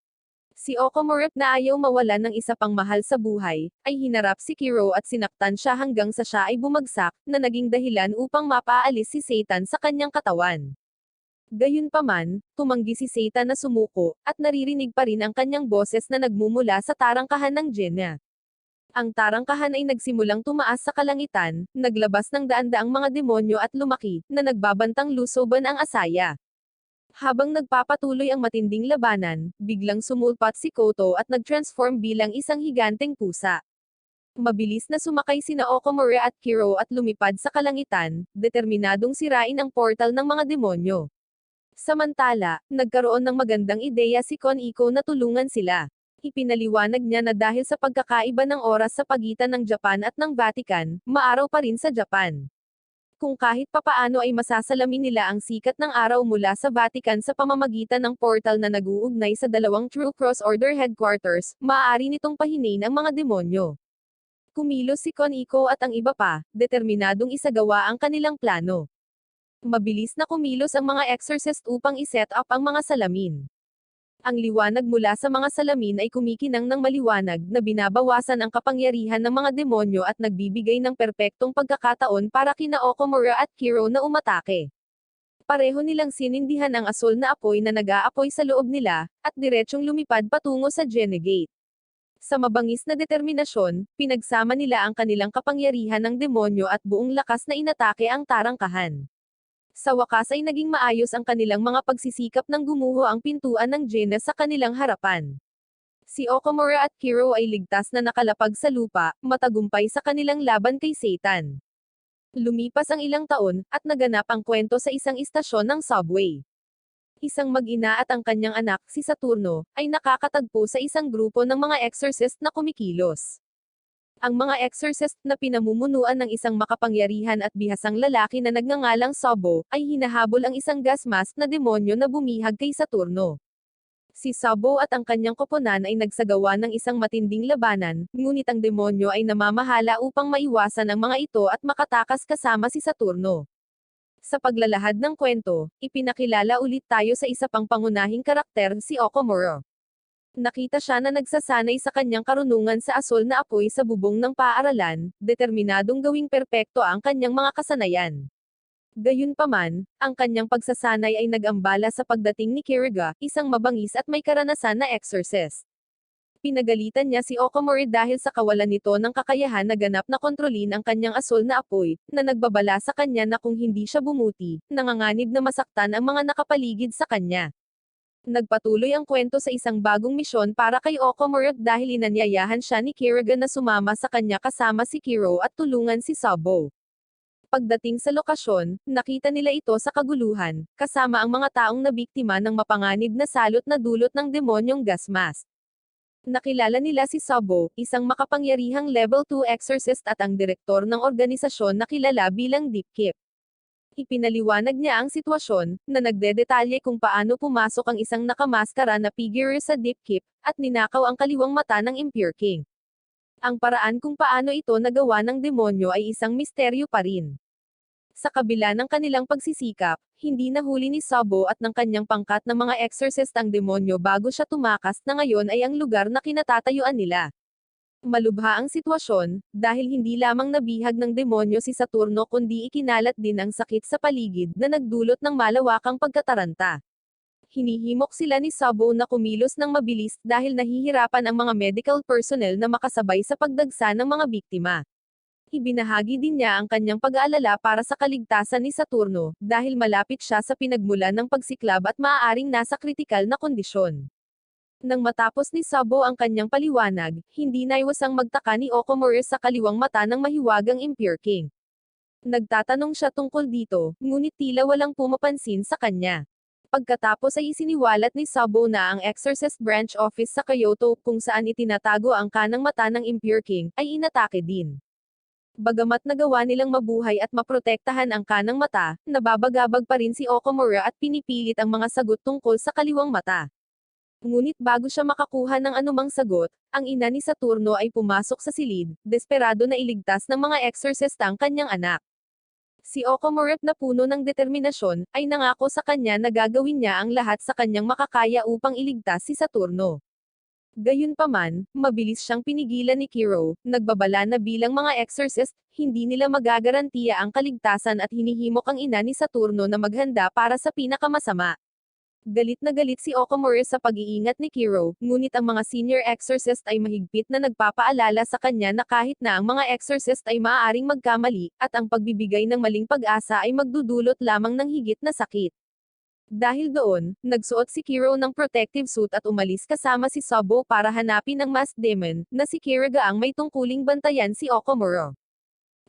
Si Okomura na ayaw mawalan ng isa pang mahal sa buhay, ay hinarap si Kiro at sinaktan siya hanggang sa siya ay bumagsak, na naging dahilan upang mapaalis si Satan sa kanyang katawan. Gayunpaman, tumanggi si Satan na sumuko, at naririnig pa rin ang kanyang boses na nagmumula sa tarangkahan ng Genya. Ang tarangkahan ay nagsimulang tumaas sa kalangitan, naglabas ng daan-daang mga demonyo at lumaki, na nagbabantang lusoban ang Asaya. Habang nagpapatuloy ang matinding labanan, biglang sumulpat si Koto at nag-transform bilang isang higanteng pusa. Mabilis na sumakay sina Okomura at Kiro at lumipad sa kalangitan, determinadong sirain ang portal ng mga demonyo. Samantala, nagkaroon ng magandang ideya si Kon-iko na tulungan sila. Ipinaliwanag niya na dahil sa pagkakaiba ng oras sa pagitan ng Japan at ng Vatican, maaraw pa rin sa Japan. Kung kahit papaano ay masasalamin nila ang sikat ng araw mula sa Vatican sa pamamagitan ng portal na nag-uugnay sa dalawang True Cross Order headquarters, maaari nitong pahinain ang mga demonyo. Kumilos si Kon-iko at ang iba pa, determinadong isagawa ang kanilang plano. Mabilis na kumilos ang mga exorcist upang iset up ang mga salamin. Ang liwanag mula sa mga salamin ay kumikinang ng maliwanag na binabawasan ang kapangyarihan ng mga demonyo at nagbibigay ng perpektong pagkakataon para kina Okomura at Kiro na umatake. Pareho nilang sinindihan ang asol na apoy na nag-aapoy sa loob nila, at diretsyong lumipad patungo sa Genie-gate. Sa mabangis na determinasyon, pinagsama nila ang kanilang kapangyarihan ng demonyo at buong lakas na inatake ang tarangkahan. Sa wakas ay naging maayos ang kanilang mga pagsisikap nang gumuho ang pintuan ng Gena sa kanilang harapan. Si Okomura at Kiro ay ligtas na nakalapag sa lupa, matagumpay sa kanilang laban kay Satan. Lumipas ang ilang taon, at naganap ang kwento sa isang istasyon ng subway. Isang mag-ina at ang kanyang anak, si Saturno, ay nakakatagpo sa isang grupo ng mga exorcist na kumikilos. Ang mga exorcist na pinamumunuan ng isang makapangyarihan at bihasang lalaki na nagngangalang Sabo, ay hinahabol ang isang gas mask na demonyo na bumihag kay Saturno. Si Sabo at ang kanyang koponan ay nagsagawa ng isang matinding labanan, ngunit ang demonyo ay namamahala upang maiwasan ang mga ito at makatakas kasama si Saturno. Sa paglalahad ng kwento, ipinakilala ulit tayo sa isa pang pangunahing karakter, si Okomura. Nakita siya na nagsasanay sa kanyang karunungan sa asol na apoy sa bubong ng paaralan, determinadong gawing perpekto ang kanyang mga kasanayan. Gayunpaman, ang kanyang pagsasanay ay nag-ambala sa pagdating ni Kiriga, isang mabangis at may karanasan na exorcist. Pinagalitan niya si Okomura dahil sa kawalan nito ng kakayahan na ganap na kontrolin ang kanyang asol na apoy, na nagbabala sa kanya na kung hindi siya bumuti, nanganganib na masaktan ang mga nakapaligid sa kanya. Nagpatuloy ang kwento sa isang bagong misyon para kay Okomura dahil inanyayahan siya ni Kiriga na sumama sa kanya kasama si Kiro at tulungan si Sabo. Pagdating sa lokasyon, nakita nila ito sa kaguluhan, kasama ang mga taong nabiktima ng mapanganib na salot na dulot ng demonyong gas mask. Nakilala nila si Sabo, isang makapangyarihang level 2 exorcist at ang direktor ng organisasyon na kilala bilang Deepkeep. Ipinaliwanag niya ang sitwasyon, na nagdedetalye kung paano pumasok ang isang nakamaskara na figure sa Deepkeep, at ninakaw ang kaliwang mata ng Impure King. Ang paraan kung paano ito nagawa ng demonyo ay isang misteryo pa rin. Sa kabila ng kanilang pagsisikap, hindi nahuli ni Sabo at ng kanyang pangkat na mga exorcist ang demonyo bago siya tumakas na ngayon ay ang lugar na kinatatayuan nila. Malubha ang sitwasyon, dahil hindi lamang nabihag ng demonyo si Saturno kundi ikinalat din ang sakit sa paligid na nagdulot ng malawakang pagkataranta. Hinihimok sila ni Sabo na kumilos ng mabilis dahil nahihirapan ang mga medical personnel na makasabay sa pagdagsa ng mga biktima. Ibinahagi din niya ang kanyang pag-aalala para sa kaligtasan ni Saturno, dahil malapit siya sa pinagmulan ng pagsiklab at maaaring nasa kritikal na kondisyon. Nang matapos ni Sabo ang kanyang paliwanag, hindi naiwasang magtaka ni Okomura sa kaliwang mata ng mahiwagang Impure King. Nagtatanong siya tungkol dito, ngunit tila walang pumapansin sa kanya. Pagkatapos ay isiniwalat ni Sabo na ang Exorcist Branch Office sa Kyoto, kung saan itinatago ang kanang mata ng Impure King, ay inatake din. Bagamat nagawa nilang mabuhay at maprotektahan ang kanang mata, nababagabag pa rin si Okamura at pinipilit ang mga sagot tungkol sa kaliwang mata. Ngunit bago siya makakuha ng anumang sagot, ang ina ni Saturno ay pumasok sa silid, desperado na iligtas ng mga exorcist ang kanyang anak. Si Okamura na puno ng determinasyon, ay nangako sa kanya na gagawin niya ang lahat sa kanyang makakaya upang iligtas si Saturno. Gayunpaman, mabilis siyang pinigilan ni Kiro, nagbabala na bilang mga exorcist, hindi nila magagarantiya ang kaligtasan at hinihimok ang ina ni Saturno na maghanda para sa pinakamasama. Galit na galit si Okamura sa pag-iingat ni Kiro, ngunit ang mga senior exorcist ay mahigpit na nagpapaalala sa kanya na kahit na ang mga exorcist ay maaaring magkamali, at ang pagbibigay ng maling pag-asa ay magdudulot lamang ng higit na sakit. Dahil doon, nagsuot si Kiro ng protective suit at umalis kasama si Sabo para hanapin ang masked demon, na si Kiriga ang may tungkuling bantayan si Okamura.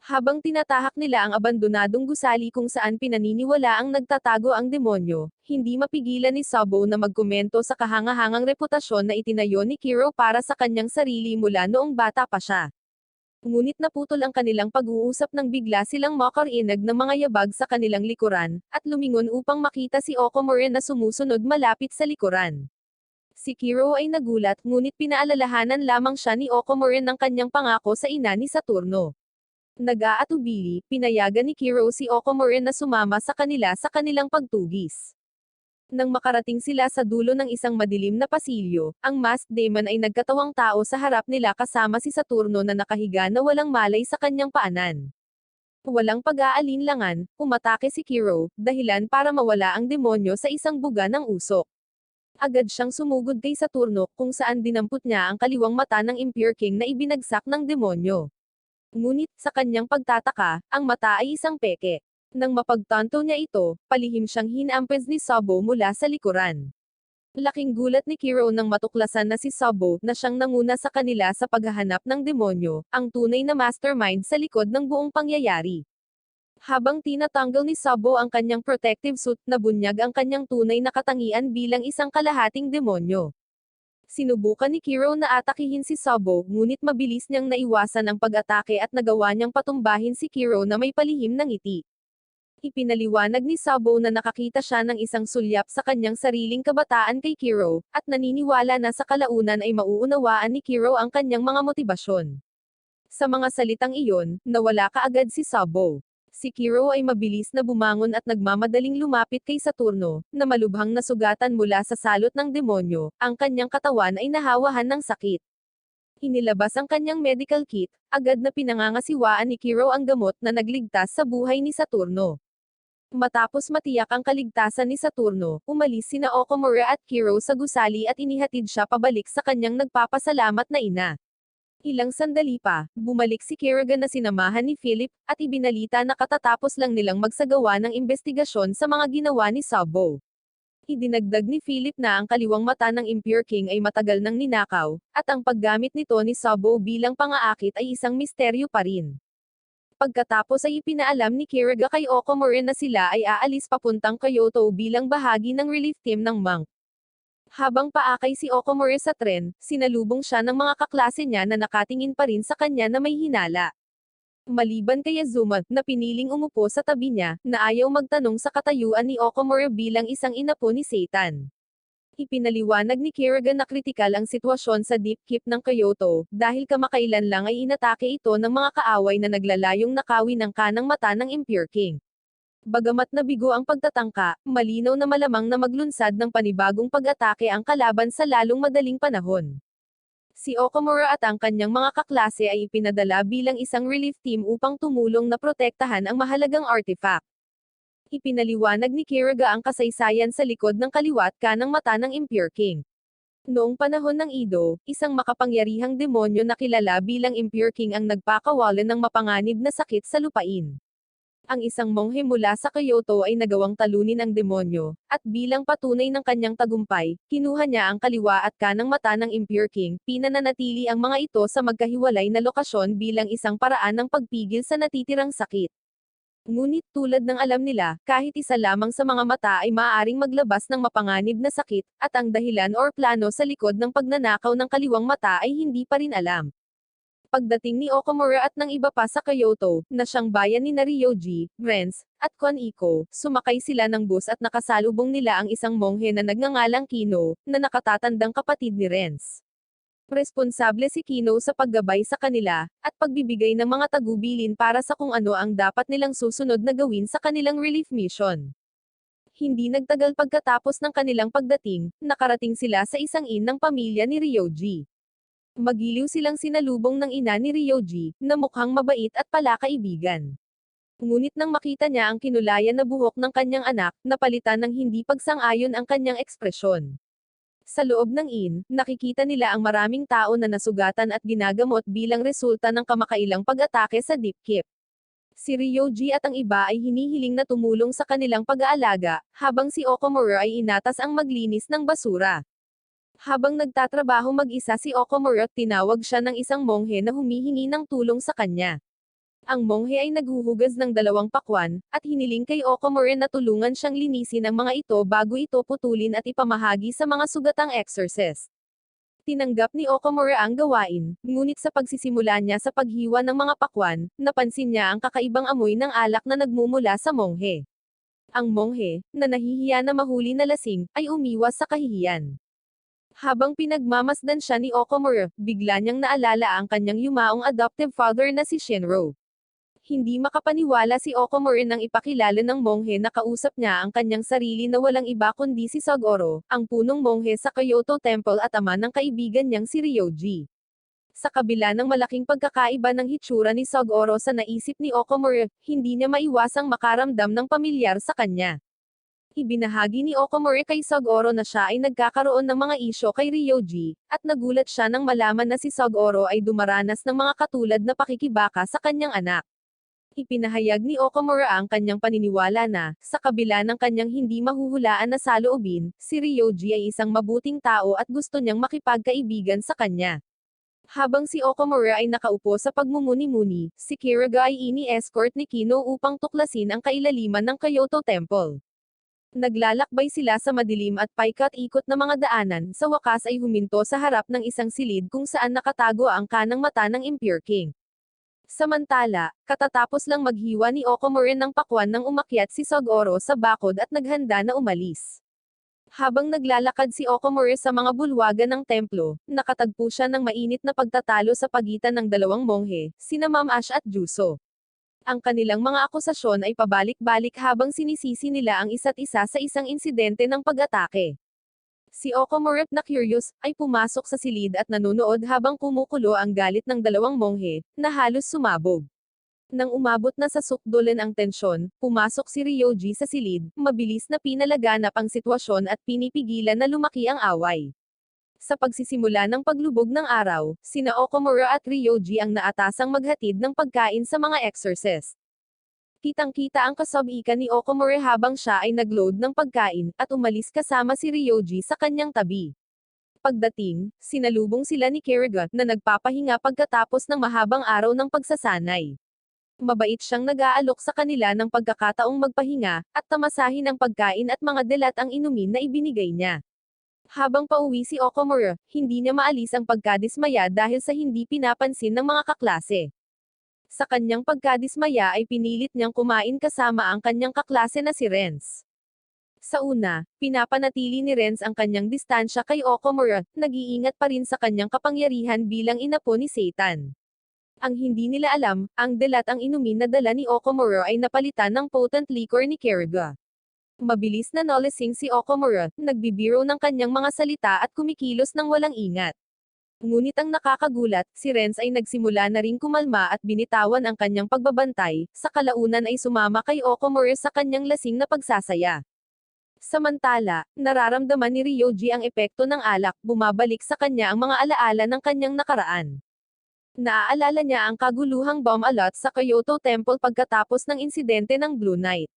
Habang tinatahak nila ang abandonadong gusali kung saan pinaniniwala ang nagtatago ang demonyo, hindi mapigilan ni Sabo na magkomento sa kahangahangang reputasyon na itinayo ni Kiro para sa kanyang sarili mula noong bata pa siya. Ngunit naputol ang kanilang pag-uusap nang bigla silang makarinig ng mga yabag sa kanilang likuran, at lumingon upang makita si Okamura na sumusunod malapit sa likuran. Si Kiro ay nagulat, ngunit pinaalalahanan lamang siya ni Okamura ng kanyang pangako sa ina ni Saturno. Nag-aatubili, pinayagan ni Kiro si Okamura na sumama sa kanila sa kanilang pagtugis. Nang makarating sila sa dulo ng isang madilim na pasilyo, ang masked demon ay nagkatawang tao sa harap nila kasama si Saturno na nakahiga na walang malay sa kanyang paanan. Walang pag-aalinlangan, umatake si Kiro, dahilan para mawala ang demonyo sa isang buga ng usok. Agad siyang sumugod kay Saturno, kung saan dinampot niya ang kaliwang mata ng Impure King na ibinagsak ng demonyo. Ngunit, sa kanyang pagtataka, ang mata ay isang peke. Nang mapagtanto niya ito, palihim siyang hinampes ni Sabo mula sa likuran. Laking gulat ni Kiro nang matuklasan na si Sabo, na siyang nanguna sa kanila sa paghahanap ng demonyo, ang tunay na mastermind sa likod ng buong pangyayari. Habang tinatanggal ni Sabo ang kanyang protective suit, nabunyag ang kanyang tunay na katangian bilang isang kalahating demonyo. Sinubukan ni Kiro na atakihin si Sabo, ngunit mabilis niyang naiwasan ang pag-atake at nagawa niyang patumbahin si Kiro na may palihim ng ngiti. Ipinaliwanag ni Sabo na nakakita siya ng isang sulyap sa kanyang sariling kabataan kay Kiro, at naniniwala na sa kalaunan ay mauunawaan ni Kiro ang kanyang mga motibasyon. Sa mga salitang iyon, nawala kaagad si Sabo. Si Kiro ay mabilis na bumangon at nagmamadaling lumapit kay Saturno, na malubhang nasugatan mula sa salot ng demonyo, ang kanyang katawan ay nahawahan ng sakit. Inilabas ang kanyang medical kit, agad na pinangangasiwaan ni Kiro ang gamot na nagligtas sa buhay ni Saturno. Matapos matiyak ang kaligtasan ni Saturno, umalis sina Okamura at Kiro sa gusali at inihatid siya pabalik sa kanyang nagpapasalamat na ina. Ilang sandali pa, bumalik si Kiriga na sinamahan ni Philip, at ibinalita na katatapos lang nilang magsagawa ng investigasyon sa mga ginawa ni Sabo. Idinagdag ni Philip na ang kaliwang mata ng Impure King ay matagal nang ninakaw, at ang paggamit nito ni Sabo bilang pangaakit ay isang misteryo pa rin. Pagkatapos ay ipinaalam ni Kiriga kay Okamura na sila ay aalis papuntang Kyoto bilang bahagi ng relief team ng monk. Habang paakay si Okamura sa tren, sinalubong siya ng mga kaklase niya na nakatingin pa rin sa kanya na may hinala. Maliban kay Azuma, na piniling umupo sa tabi niya, na ayaw magtanong sa katayuan ni Okamura bilang isang inapo ni Satan. Ipinaliwanag ni Kiriga na kritikal ang sitwasyon sa Deep Keep ng Kyoto, dahil kamakailan lang ay inatake ito ng mga kaaway na naglalayong nakawi ng kanang mata ng Impure King. Bagamat nabigo ang pagtatangka, malinaw na malamang na maglunsad ng panibagong pag-atake ang kalaban sa lalong madaling panahon. Si Okamura at ang kanyang mga kaklase ay ipinadala bilang isang relief team upang tumulong na protektahan ang mahalagang artifact. Ipinaliwanag ni Kiriga ang kasaysayan sa likod ng kaliwat kanang mata ng Impure King. Noong panahon ng Edo, isang makapangyarihang demonyo na kilala bilang Impure King ang nagpakawalan ng mapanganib na sakit sa lupain. Ang isang monghe mula sa Kyoto ay nagawang talunin ang demonyo, at bilang patunay ng kanyang tagumpay, kinuha niya ang kaliwa at kanang mata ng Impure King, pinananatili ang mga ito sa magkahiwalay na lokasyon bilang isang paraan ng pagpigil sa natitirang sakit. Ngunit tulad ng alam nila, kahit isa lamang sa mga mata ay maaaring maglabas ng mapanganib na sakit, at ang dahilan or plano sa likod ng pagnanakaw ng kaliwang mata ay hindi pa rin alam. Pagdating ni Okamura at ng iba pa sa Kyoto, na siyang bayan ni Ryoji, Renz, at Kon-iko, sumakay sila ng bus at nakasalubong nila ang isang monghe na nagngangalang Kino, na nakatatandang kapatid ni Renz. Responsable si Kino sa paggabay sa kanila, at pagbibigay ng mga tagubilin para sa kung ano ang dapat nilang susunod na gawin sa kanilang relief mission. Hindi nagtagal pagkatapos ng kanilang pagdating, nakarating sila sa isang inn ng pamilya ni Ryoji. Magiliw silang sinalubong ng ina ni Ryoji, na mukhang mabait at palakaibigan. Ngunit nang makita niya ang kinulayan na buhok ng kanyang anak, napalitan ng hindi pagsang-ayon ang kanyang ekspresyon. Sa loob ng inn, nakikita nila ang maraming tao na nasugatan at ginagamot bilang resulta ng kamakailang pag-atake sa dipkip. Si Ryoji at ang iba ay hinihiling na tumulong sa kanilang pag-aalaga, habang si Okamura ay inatas ang maglinis ng basura. Habang nagtatrabaho mag-isa si Okamura, tinawag siya ng isang monghe na humihingi ng tulong sa kanya. Ang monghe ay naghuhugas ng 2 pakwan, at hiniling kay Okamura na tulungan siyang linisin ang mga ito bago ito putulin at ipamahagi sa mga sugatang exorcist. Tinanggap ni Okamura ang gawain, ngunit sa pagsisimula niya sa paghiwa ng mga pakwan, napansin niya ang kakaibang amoy ng alak na nagmumula sa monghe. Ang monghe, na nahihiya na mahuli na lasing, ay umiwas sa kahihiyan. Habang pinagmamasdan siya ni Okamura, bigla niyang naalala ang kanyang yumaong adoptive father na si Shinro. Hindi makapaniwala si Okamura nang ipakilala ng monghe na kausap niya ang kanyang sarili na walang iba kundi si Sugoro, ang punong monghe sa Kyoto Temple at ama ng kaibigan niyang si Ryoji. Sa kabila ng malaking pagkakaiba ng hitsura ni Sugoro sa naisip ni Okamura, hindi niya maiwasang makaramdam ng pamilyar sa kanya. Ibinahagi ni Okamura kay Sugoro na siya ay nagkakaroon ng mga isyo kay Ryoji, at nagulat siya nang malaman na si Sugoro ay dumaranas ng mga katulad na pakikibaka sa kanyang anak. Ipinahayag ni Okamura ang kanyang paniniwala na, sa kabila ng kanyang hindi mahuhulaan na saloobin, si Ryoji ay isang mabuting tao at gusto niyang makipagkaibigan sa kanya. Habang si Okamura ay nakaupo sa pagmumuni-muni, si Kiriga ay ini-escort ni Kino upang tuklasin ang kailaliman ng Kyoto Temple. Naglalakbay sila sa madilim at paikot-ikot na mga daanan, sa wakas ay huminto sa harap ng isang silid kung saan nakatago ang kanang mata ng Impure King. Samantala, katatapos lang maghiwa ni Okamura ng pakwan nang umakyat si Sugoro sa bakod at naghanda na umalis. Habang naglalakad si Okamura sa mga bulwagan ng templo, nakatagpo siya ng mainit na pagtatalo sa pagitan ng 2 monghe, sina Ma'am Ash at Juso. Ang kanilang mga akusasyon ay pabalik-balik habang sinisisi nila ang isa't isa sa isang insidente ng pag-atake. Si Okamura, na curious, ay pumasok sa silid at nanonood habang kumukulo ang galit ng 2 monghe, na halos sumabog. Nang umabot na sa sukdulan ang tensyon, pumasok si Ryoji sa silid, mabilis na pinalaganap ang sitwasyon at pinipigilan na lumaki ang away. Sa pagsisimula ng paglubog ng araw, sina Okamura at Ryoji ang naatasang maghatid ng pagkain sa mga exorcist. Kitang-kita ang kasab-ikan ni Okamura habang siya ay nagload ng pagkain, at umalis kasama si Ryoji sa kanyang tabi. Pagdating, sinalubong sila ni Kiriga, na nagpapahinga pagkatapos ng mahabang araw ng pagsasanay. Mabait siyang nag-aalok sa kanila ng pagkakataong magpahinga, at tamasahin ang pagkain at mga delat ang inumin na ibinigay niya. Habang pauwi si Okamura, hindi niya maalis ang pagkadismaya dahil sa hindi pinapansin ng mga kaklase. Sa kanyang pagkadismaya ay pinilit niyang kumain kasama ang kanyang kaklase na si Renz. Sa una, pinapanatili ni Renz ang kanyang distansya kay Okamura, nag-iingat pa rin sa kanyang kapangyarihan bilang inapo ni Satan. Ang hindi nila alam, ang delat ang inumin na dala ni Okamura ay napalitan ng potent liquor ni Kiriga. Mabilis na nolasing si Okamura, nagbibiro ng kanyang mga salita at kumikilos ng walang ingat. Ngunit ang nakakagulat, si Renz ay nagsimula na ring kumalma at binitawan ang kanyang pagbabantay, sa kalaunan ay sumama kay Okamura sa kanyang lasing na pagsasaya. Samantala, nararamdaman ni Ryoji ang epekto ng alak, bumabalik sa kanya ang mga alaala ng kanyang nakaraan. Naaalala niya ang kaguluhang bomb alot sa Kyoto Temple pagkatapos ng insidente ng Blue Night.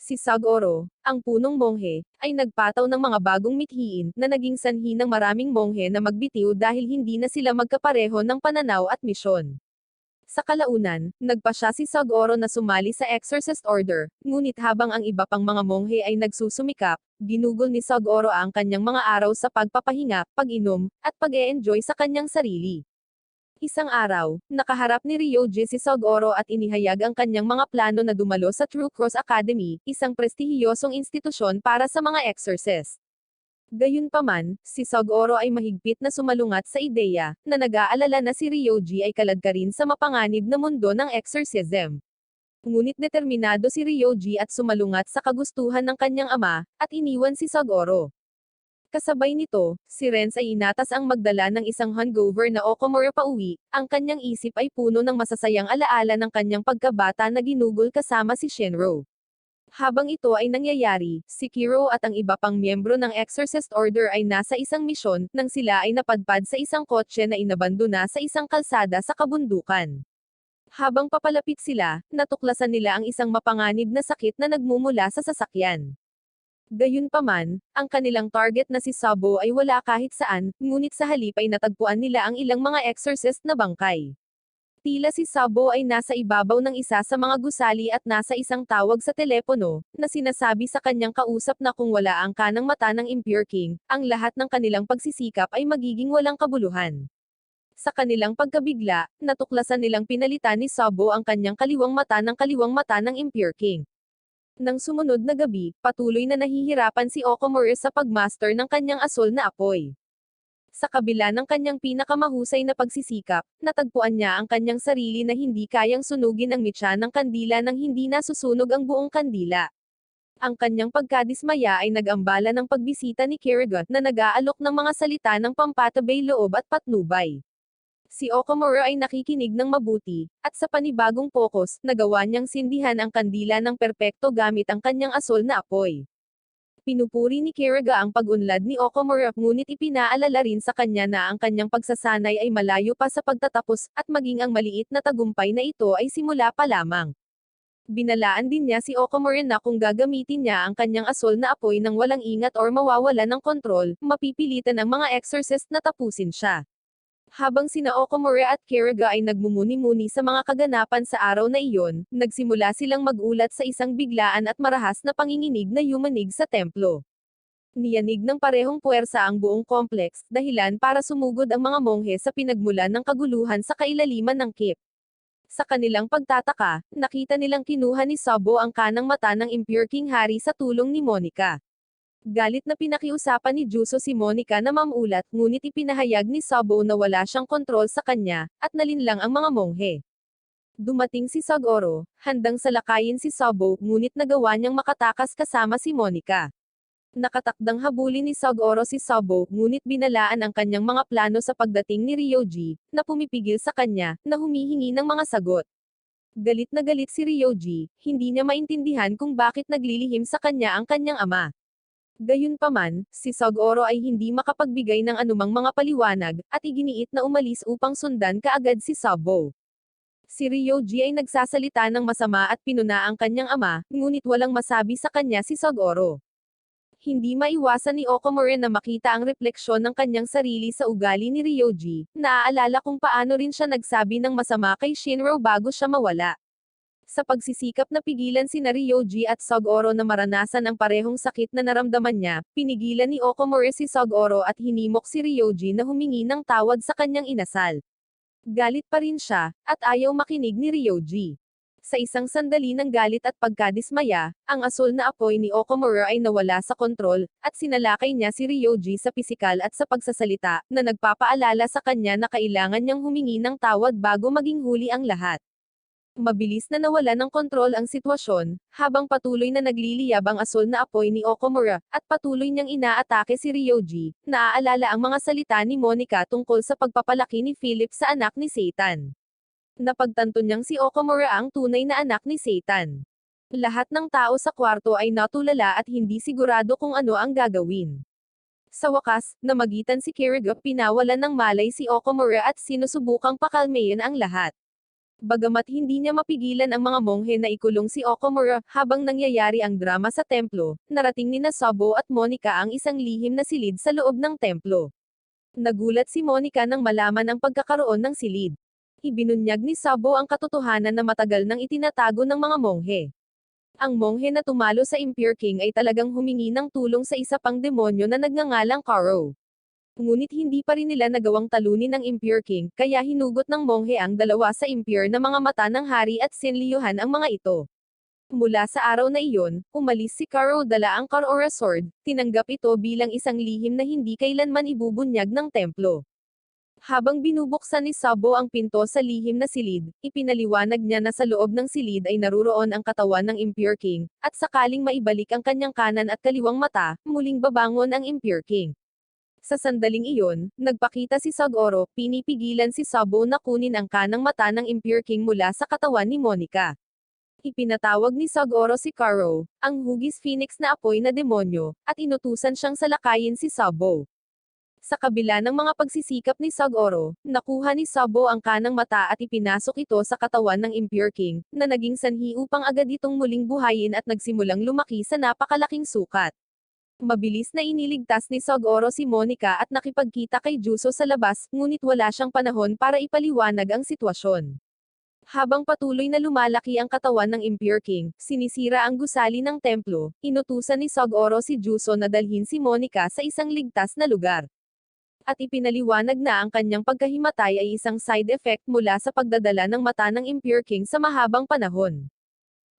Si Sugoro, ang punong monghe, ay nagpataw ng mga bagong mithiin, na naging sanhi ng maraming monghe na magbitiw dahil hindi na sila magkapareho ng pananaw at misyon. Sa kalaunan, nagpasya si Sugoro na sumali sa Exorcist Order, ngunit habang ang iba pang mga monghe ay nagsusumikap, ginugol ni Sugoro ang kanyang mga araw sa pagpapahinga, pag-inom, at pag-e-enjoy sa kanyang sarili. Isang araw, nakaharap ni Ryoji si Sugoro at inihayag ang kanyang mga plano na dumalo sa True Cross Academy, isang prestihiyosong institusyon para sa mga exorcist. Gayunpaman, si Sugoro ay mahigpit na sumalungat sa ideya, na nag-aalala na si Ryoji ay kaladkarin sa mapanganib na mundo ng exorcism. Ngunit determinado si Ryoji at sumalungat sa kagustuhan ng kanyang ama, at iniwan si Sugoro. Kasabay nito, si Renz ay inatas ang magdala ng isang hangover na Okomura pauwi, ang kanyang isip ay puno ng masasayang alaala ng kanyang pagkabata na ginugol kasama si Shinro. Habang ito ay nangyayari, si Kiro at ang iba pang miyembro ng Exorcist Order ay nasa isang misyon, nang sila ay napadpad sa isang kotse na inabandona sa isang kalsada sa kabundukan. Habang papalapit sila, natuklasan nila ang isang mapanganib na sakit na nagmumula sa sasakyan. Gayunpaman, ang kanilang target na si Sabo ay wala kahit saan, ngunit sa halip ay natagpuan nila ang ilang mga exorcist na bangkay. Tila si Sabo ay nasa ibabaw ng isa sa mga gusali at nasa isang tawag sa telepono, na sinasabi sa kanyang kausap na kung wala ang kanang mata ng Impure King, ang lahat ng kanilang pagsisikap ay magiging walang kabuluhan. Sa kanilang pagkabigla, natuklasan nilang pinalitan ni Sabo ang kanyang kaliwang mata ng Impure King. Nang sumunod na gabi, patuloy na nahihirapan si Okomura sa pagmaster ng kanyang asol na apoy. Sa kabila ng kanyang pinakamahusay na pagsisikap, natagpuan niya ang kanyang sarili na hindi kayang sunugin ang mitya ng kandila nang hindi nasusunog ang buong kandila. Ang kanyang pagkadismaya ay nag-ambala ng pagbisita ni Kiriga na nag-aalok ng mga salita ng pampatabay loob at patnubay. Si Okomura ay nakikinig ng mabuti, at sa panibagong pokus, nagawa niyang sindihan ang kandila ng perpekto gamit ang kanyang asol na apoy. Pinupuri ni Kiriga ang pag-unlad ni Okomura, ngunit ipinaalala rin sa kanya na ang kanyang pagsasanay ay malayo pa sa pagtatapos, at maging ang maliit na tagumpay na ito ay simula pa lamang. Binalaan din niya si Okomura na kung gagamitin niya ang kanyang asol na apoy nang walang ingat or mawawala ng kontrol, mapipilitan ang mga exorcist na tapusin siya. Habang sina Okomura at Kiriga ay nagmumuni-muni sa mga kaganapan sa araw na iyon, nagsimula silang magulat sa isang biglaan at marahas na panginginig na yumanig sa templo. Niyanig ng parehong puwersa ang buong complex, dahilan para sumugod ang mga monghe sa pinagmulan ng kaguluhan sa kailaliman ng keep. Sa kanilang pagtataka, nakita nilang kinuha ni Sabo ang kanang mata ng Impure King Hari sa tulong ni Monica. Galit na pinakiusapan ni Juso si Monica na mamulat, ngunit ipinahayag ni Sabo na wala siyang kontrol sa kanya, at nalinlang ang mga monghe. Dumating si Sugoro, handang salakayin si Sabo, ngunit nagawa niyang makatakas kasama si Monica. Nakatakdang habulin ni Sugoro si Sabo, ngunit binalaan ang kanyang mga plano sa pagdating ni Ryoji, na pumipigil sa kanya, na humihingi ng mga sagot. Galit na galit si Ryoji, hindi niya maintindihan kung bakit naglilihim sa kanya ang kanyang ama. Gayunpaman, si Sugoro ay hindi makapagbigay ng anumang mga paliwanag, at iginiit na umalis upang sundan kaagad si Sabo. Si Ryoji ay nagsasalita ng masama at pinuna ang kanyang ama, ngunit walang masabi sa kanya si Sugoro. Hindi maiwasan ni Okomura na makita ang refleksyon ng kanyang sarili sa ugali ni Ryoji, naaalala kung paano rin siya nagsabi ng masama kay Shinro bago siya mawala. Sa pagsisikap na pigilan sina Ryoji at Sugoro na maranasan ang parehong sakit na naramdaman niya, pinigilan ni Okomura si Sugoro at hinimok si Ryoji na humingi ng tawad sa kanyang inasal. Galit pa rin siya, at ayaw makinig ni Ryoji. Sa isang sandali ng galit at pagkadismaya, ang asol na apoy ni Okomura ay nawala sa kontrol, at sinalakay niya si Ryoji sa pisikal at sa pagsasalita, na nagpapaalala sa kanya na kailangan niyang humingi ng tawad bago maging huli ang lahat. Mabilis na nawala ng kontrol ang sitwasyon, habang patuloy na nagliliyab ang asol na apoy ni Okomura, at patuloy niyang inaatake si Ryoji. Naaalala ang mga salita ni Monica tungkol sa pagpapalaki ni Philip sa anak ni Satan. Napagtanto niyang si Okomura ang tunay na anak ni Satan. Lahat ng tao sa kwarto ay natulala at hindi sigurado kung ano ang gagawin. Sa wakas, namagitan si Kiriga, pinawalan ng malay si Okomura at sinusubukang pakalmayin ang lahat. Bagamat hindi niya mapigilan ang mga monghe na ikulong si Okomura, habang nangyayari ang drama sa templo, narating nina Sabo at Monica ang isang lihim na silid sa loob ng templo. Nagulat si Monica nang malaman ang pagkakaroon ng silid. Ibinunyag ni Sabo ang katotohanan na matagal nang itinatago ng mga monghe. Ang monghe na tumalo sa Impure King ay talagang humingi ng tulong sa isa pang demonyo na nagngangalang Karo. Ngunit hindi pa rin nila nagawang talunin ang Impure King, kaya hinugot ng monghe ang dalawa sa impure na mga mata ng hari at sinliyuhan ang mga ito. Mula sa araw na iyon, umalis si Karo dala ang Karora Sword, tinanggap ito bilang isang lihim na hindi kailanman ibubunyag ng templo. Habang binubuksan ni Sabo ang pinto sa lihim na silid, ipinaliwanag niya na sa loob ng silid ay naruroon ang katawan ng Impure King, at sakaling maibalik ang kanyang kanan at kaliwang mata, muling babangon ang Impure King. Sa sandaling iyon, nagpakita si Sagoro, pinipigilan si Sabo na kunin ang kanang mata ng Impure King mula sa katawan ni Monica. Ipinatawag ni Sagoro si Karo, ang hugis phoenix na apoy na demonyo, at inutusan siyang salakayin si Sabo. Sa kabila ng mga pagsisikap ni Sagoro, nakuha ni Sabo ang kanang mata at ipinasok ito sa katawan ng Impure King, na naging sanhi upang agad itong muling buhayin at nagsimulang lumaki sa napakalaking sukat. Mabilis na iniligtas ni Sagoro si Monica at nakipagkita kay Juso sa labas, ngunit wala siyang panahon para ipaliwanag ang sitwasyon. Habang patuloy na lumalaki ang katawan ng Impure King, sinisira ang gusali ng templo, inutusan ni Sagoro si Juso na dalhin si Monica sa isang ligtas na lugar. At ipinaliwanag na ang kanyang pagkahimatay ay isang side effect mula sa pagdadala ng mata ng Impure King sa mahabang panahon.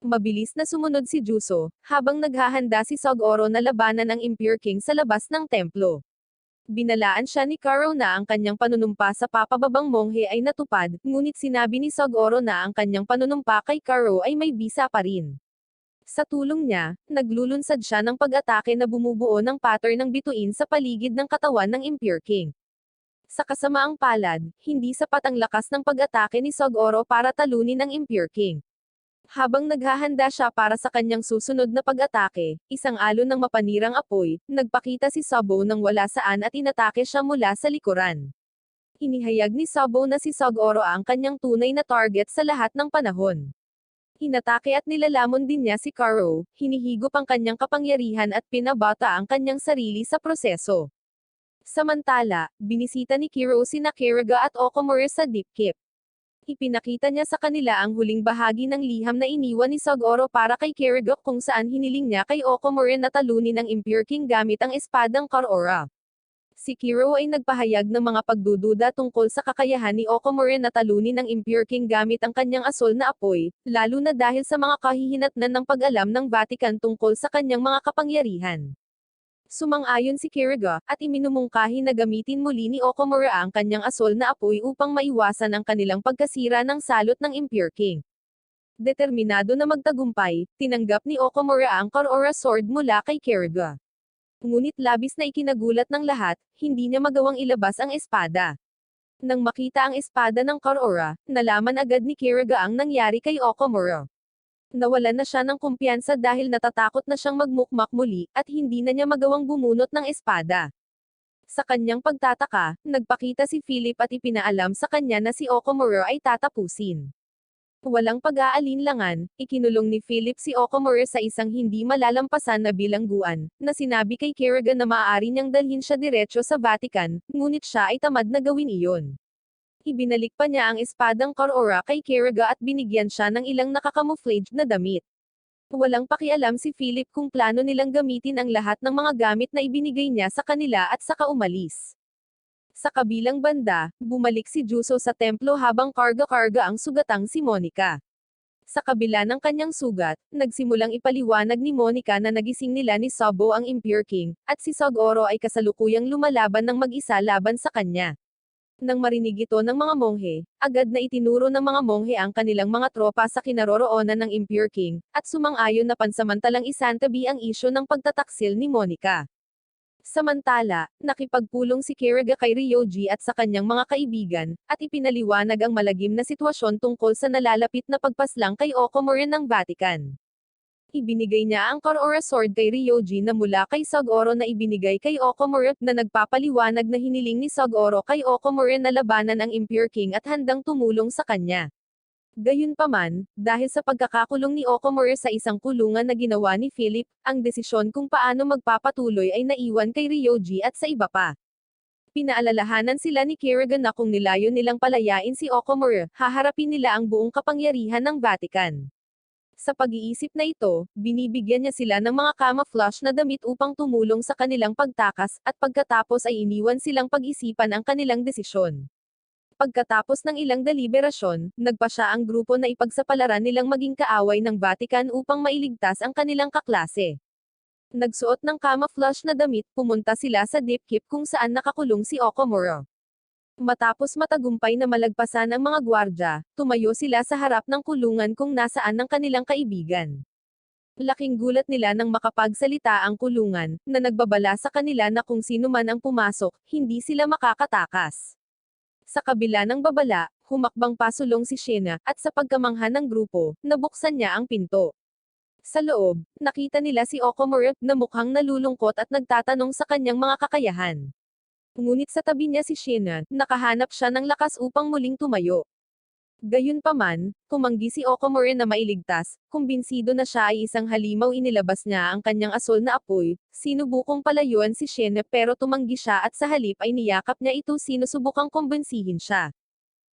Mabilis na sumunod si Juso, habang naghahanda si Sagoro na labanan ang Impure King sa labas ng templo. Binalaan siya ni Karo na ang kanyang panunumpa sa papababang monghe ay natupad, ngunit sinabi ni Sagoro na ang kanyang panunumpa kay Karo ay may bisa pa rin. Sa tulong niya, naglulunsad siya ng pag-atake na bumubuo ng pattern ng bituin sa paligid ng katawan ng Impure King. Sa kasamaang palad, hindi sapat ang lakas ng pag-atake ni Sagoro para talunin ang Impure King. Habang naghahanda siya para sa kanyang susunod na pag-atake, isang alon ng mapanirang apoy, nagpakita si Sabo nang wala saan at inatake siya mula sa likuran. Inihayag ni Sabo na si Sagoro ang kanyang tunay na target sa lahat ng panahon. Inatake at nilalamon din niya si Karo, hinihigop ang kanyang kapangyarihan at pinabata ang kanyang sarili sa proseso. Samantala, binisita ni Kiro sina Kiriga at Okomura sa Dipkip. Ipinakita niya sa kanila ang huling bahagi ng liham na iniwan ni Sagoro para kay Kiriga kung saan hiniling niya kay Okomura na talunin ang Impure King gamit ang espadang Karora. Si Kiro ay nagpahayag ng mga pagdududa tungkol sa kakayahan ni Okomura na talunin ang Impure King gamit ang kanyang asol na apoy, lalo na dahil sa mga kahihinatnan ng pag-alam ng Vatican tungkol sa kanyang mga kapangyarihan. Sumang-ayon si Kiriga, at iminumungkahi na gamitin muli ni Okomura ang kanyang asol na apoy upang maiwasan ang kanilang pagkasira ng salot ng Impure King. Determinado na magtagumpay, tinanggap ni Okomura ang Karora Sword mula kay Kiriga. Ngunit labis na ikinagulat ng lahat, hindi niya magawang ilabas ang espada. Nang makita ang espada ng Karora, nalaman agad ni Kiriga ang nangyari kay Okomura. Nawalan na siya ng kumpiyansa dahil natatakot na siyang magmukmak muli, at hindi na niya magawang bumunot ng espada. Sa kanyang pagtataka, nagpakita si Philip at ipinaalam sa kanya na si Okomura ay tatapusin. Walang pag-aalinlangan, ikinulong ni Philip si Okomura sa isang hindi malalampasan na bilangguan, na sinabi kay Kiriga na maaari niyang dalhin siya diretso sa Vatican, ngunit siya ay tamad na gawin iyon. Ibinalik pa niya ang espadang Karora kay Kiriga at binigyan siya ng ilang nakakamouflage na damit. Walang pakialam si Philip kung plano nilang gamitin ang lahat ng mga gamit na ibinigay niya sa kanila at saka umalis. Sa kabilang banda, bumalik si Juso sa templo habang karga-karga ang sugatang si Monica. Sa kabila ng kanyang sugat, nagsimulang ipaliwanag ni Monica na nagising nila ni Sabo ang Impure King, at si Sagoro ay kasalukuyang lumalaban ng mag-isa laban sa kanya. Nang marinig ito ng mga monghe, agad na itinuro ng mga monghe ang kanilang mga tropa sa kinaroroonan ng Impure King, at sumang-ayon na pansamantalang isantabi ang isyu ng pagtataksil ni Monica. Samantala, nakipagpulong si Kiriga kay Ryoji at sa kanyang mga kaibigan, at ipinaliwanag ang malagim na sitwasyon tungkol sa nalalapit na pagpaslang kay Okomura ng Vatican. Ibinigay niya ang Karora Sword kay Ryoji na mula kay Sagoro na ibinigay kay Okomura, na nagpapaliwanag na hiniling ni Sagoro kay Okomura na labanan ang Impure King at handang tumulong sa kanya. Gayunpaman, dahil sa pagkakakulong ni Okomura sa isang kulungan na ginawa ni Philip, ang desisyon kung paano magpapatuloy ay naiwan kay Ryoji at sa iba pa. Pinaalalahanan sila ni Kerrigan na kung nilayo nilang palayain si Okomura, haharapin nila ang buong kapangyarihan ng Vatican. Sa pag-iisip na ito, binibigyan niya sila ng mga camouflage na damit upang tumulong sa kanilang pagtakas, at pagkatapos ay iniwan silang pag-isipan ang kanilang desisyon. Pagkatapos ng ilang deliberasyon, nagpasya ang grupo na ipagsapalaran nilang maging kaaway ng Vatican upang mailigtas ang kanilang kaklase. Nagsuot ng camouflage na damit, pumunta sila sa Deep Keep kung saan nakakulong si Okomura. Matapos matagumpay na malagpasan ang mga gwardya, tumayo sila sa harap ng kulungan kung nasaan ang kanilang kaibigan. Laking gulat nila nang makapagsalita ang kulungan, na nagbabala sa kanila na kung sino man ang pumasok, hindi sila makakatakas. Sa kabila ng babala, humakbang pasulong si Shena, at sa pagkamangha ng grupo, nabuksan niya ang pinto. Sa loob, nakita nila si Okomura, na mukhang nalulungkot at nagtatanong sa kanyang mga kakayahan. Ngunit sa tabi niya si Shena, nakahanap siya ng lakas upang muling tumayo. Gayunpaman, tumanggi si Okomura na mailigtas, kumbinsido na siya ay isang halimaw. Inilabas niya ang kanyang asol na apoy, sinubukong palayuan si Shena pero tumanggi siya at sa halip ay niyakap niya ito, sinusubukang kumbinsihin siya.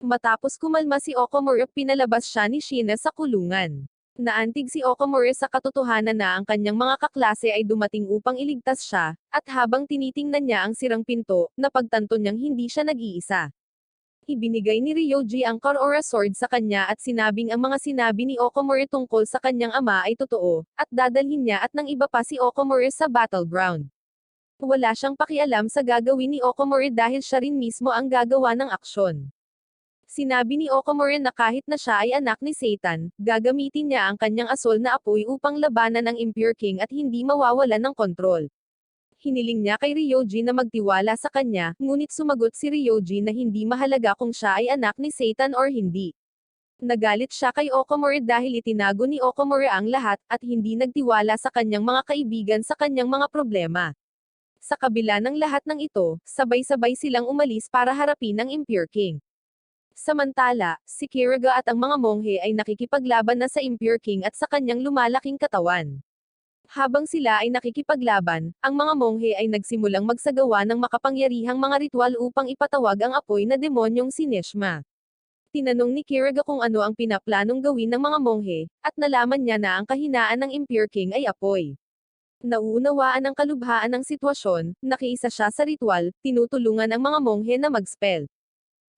Matapos kumalma si Okomura, pinalabas siya ni Shena sa kulungan. Naantig si Okomura sa katotohanan na ang kanyang mga kaklase ay dumating upang iligtas siya, at habang tinitingnan niya ang sirang pinto, napagtanto niyang hindi siya nag-iisa. Ibinigay ni Ryoji ang Karora Sword sa kanya at sinabing ang mga sinabi ni Okomura tungkol sa kanyang ama ay totoo, at dadalhin niya at ng iba pa si Okomura sa battleground. Wala siyang pakialam sa gagawin ni Okomura dahil siya rin mismo ang gagawa ng aksyon. Sinabi ni Okomura na kahit na siya ay anak ni Satan, gagamitin niya ang kanyang asol na apoy upang labanan ang Impure King at hindi mawawalan ng kontrol. Hiniling niya kay Ryoji na magtiwala sa kanya, ngunit sumagot si Ryoji na hindi mahalaga kung siya ay anak ni Satan or hindi. Nagalit siya kay Okomura dahil itinago ni Okomura ang lahat, at hindi nagtiwala sa kanyang mga kaibigan sa kanyang mga problema. Sa kabila ng lahat ng ito, sabay-sabay silang umalis para harapin ang Impure King. Samantala, si Kiriga at ang mga monghe ay nakikipaglaban na sa Impure King at sa kanyang lumalaking katawan. Habang sila ay nakikipaglaban, ang mga monghe ay nagsimulang magsagawa ng makapangyarihang mga ritual upang ipatawag ang apoy na demonyong si Neshma. Tinanong ni Kiriga kung ano ang pinaplanong gawin ng mga monghe, at nalaman niya na ang kahinaan ng Impure King ay apoy. Nauunawaan ang kalubhaan ng sitwasyon, nakiisa siya sa ritual, tinutulungan ang mga monghe na mag-spell.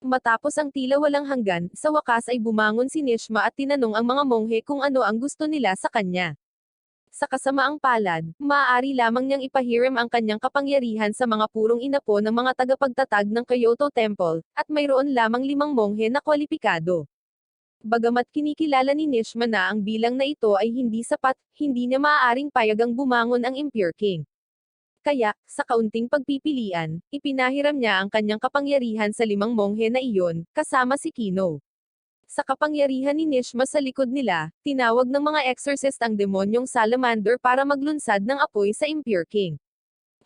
Matapos ang tila walang hanggan, sa wakas ay bumangon si Neshma at tinanong ang mga monghe kung ano ang gusto nila sa kanya. Sa kasamaang palad, maaari lamang niyang ipahiram ang kanyang kapangyarihan sa mga purong inapo ng mga tagapagtatag ng Kyoto Temple, at mayroon lamang 5 monghe na kwalipikado. Bagamat kinikilala ni Neshma na ang bilang na ito ay hindi sapat, hindi niya maaaring payagang bumangon ang Impure King. Kaya, sa kaunting pagpipilian, ipinahiram niya ang kanyang kapangyarihan sa 5 monghe na iyon, kasama si Kino. Sa kapangyarihan ni Neshma sa likod nila, tinawag ng mga exorcist ang demonyong salamander para maglunsad ng apoy sa Impure King.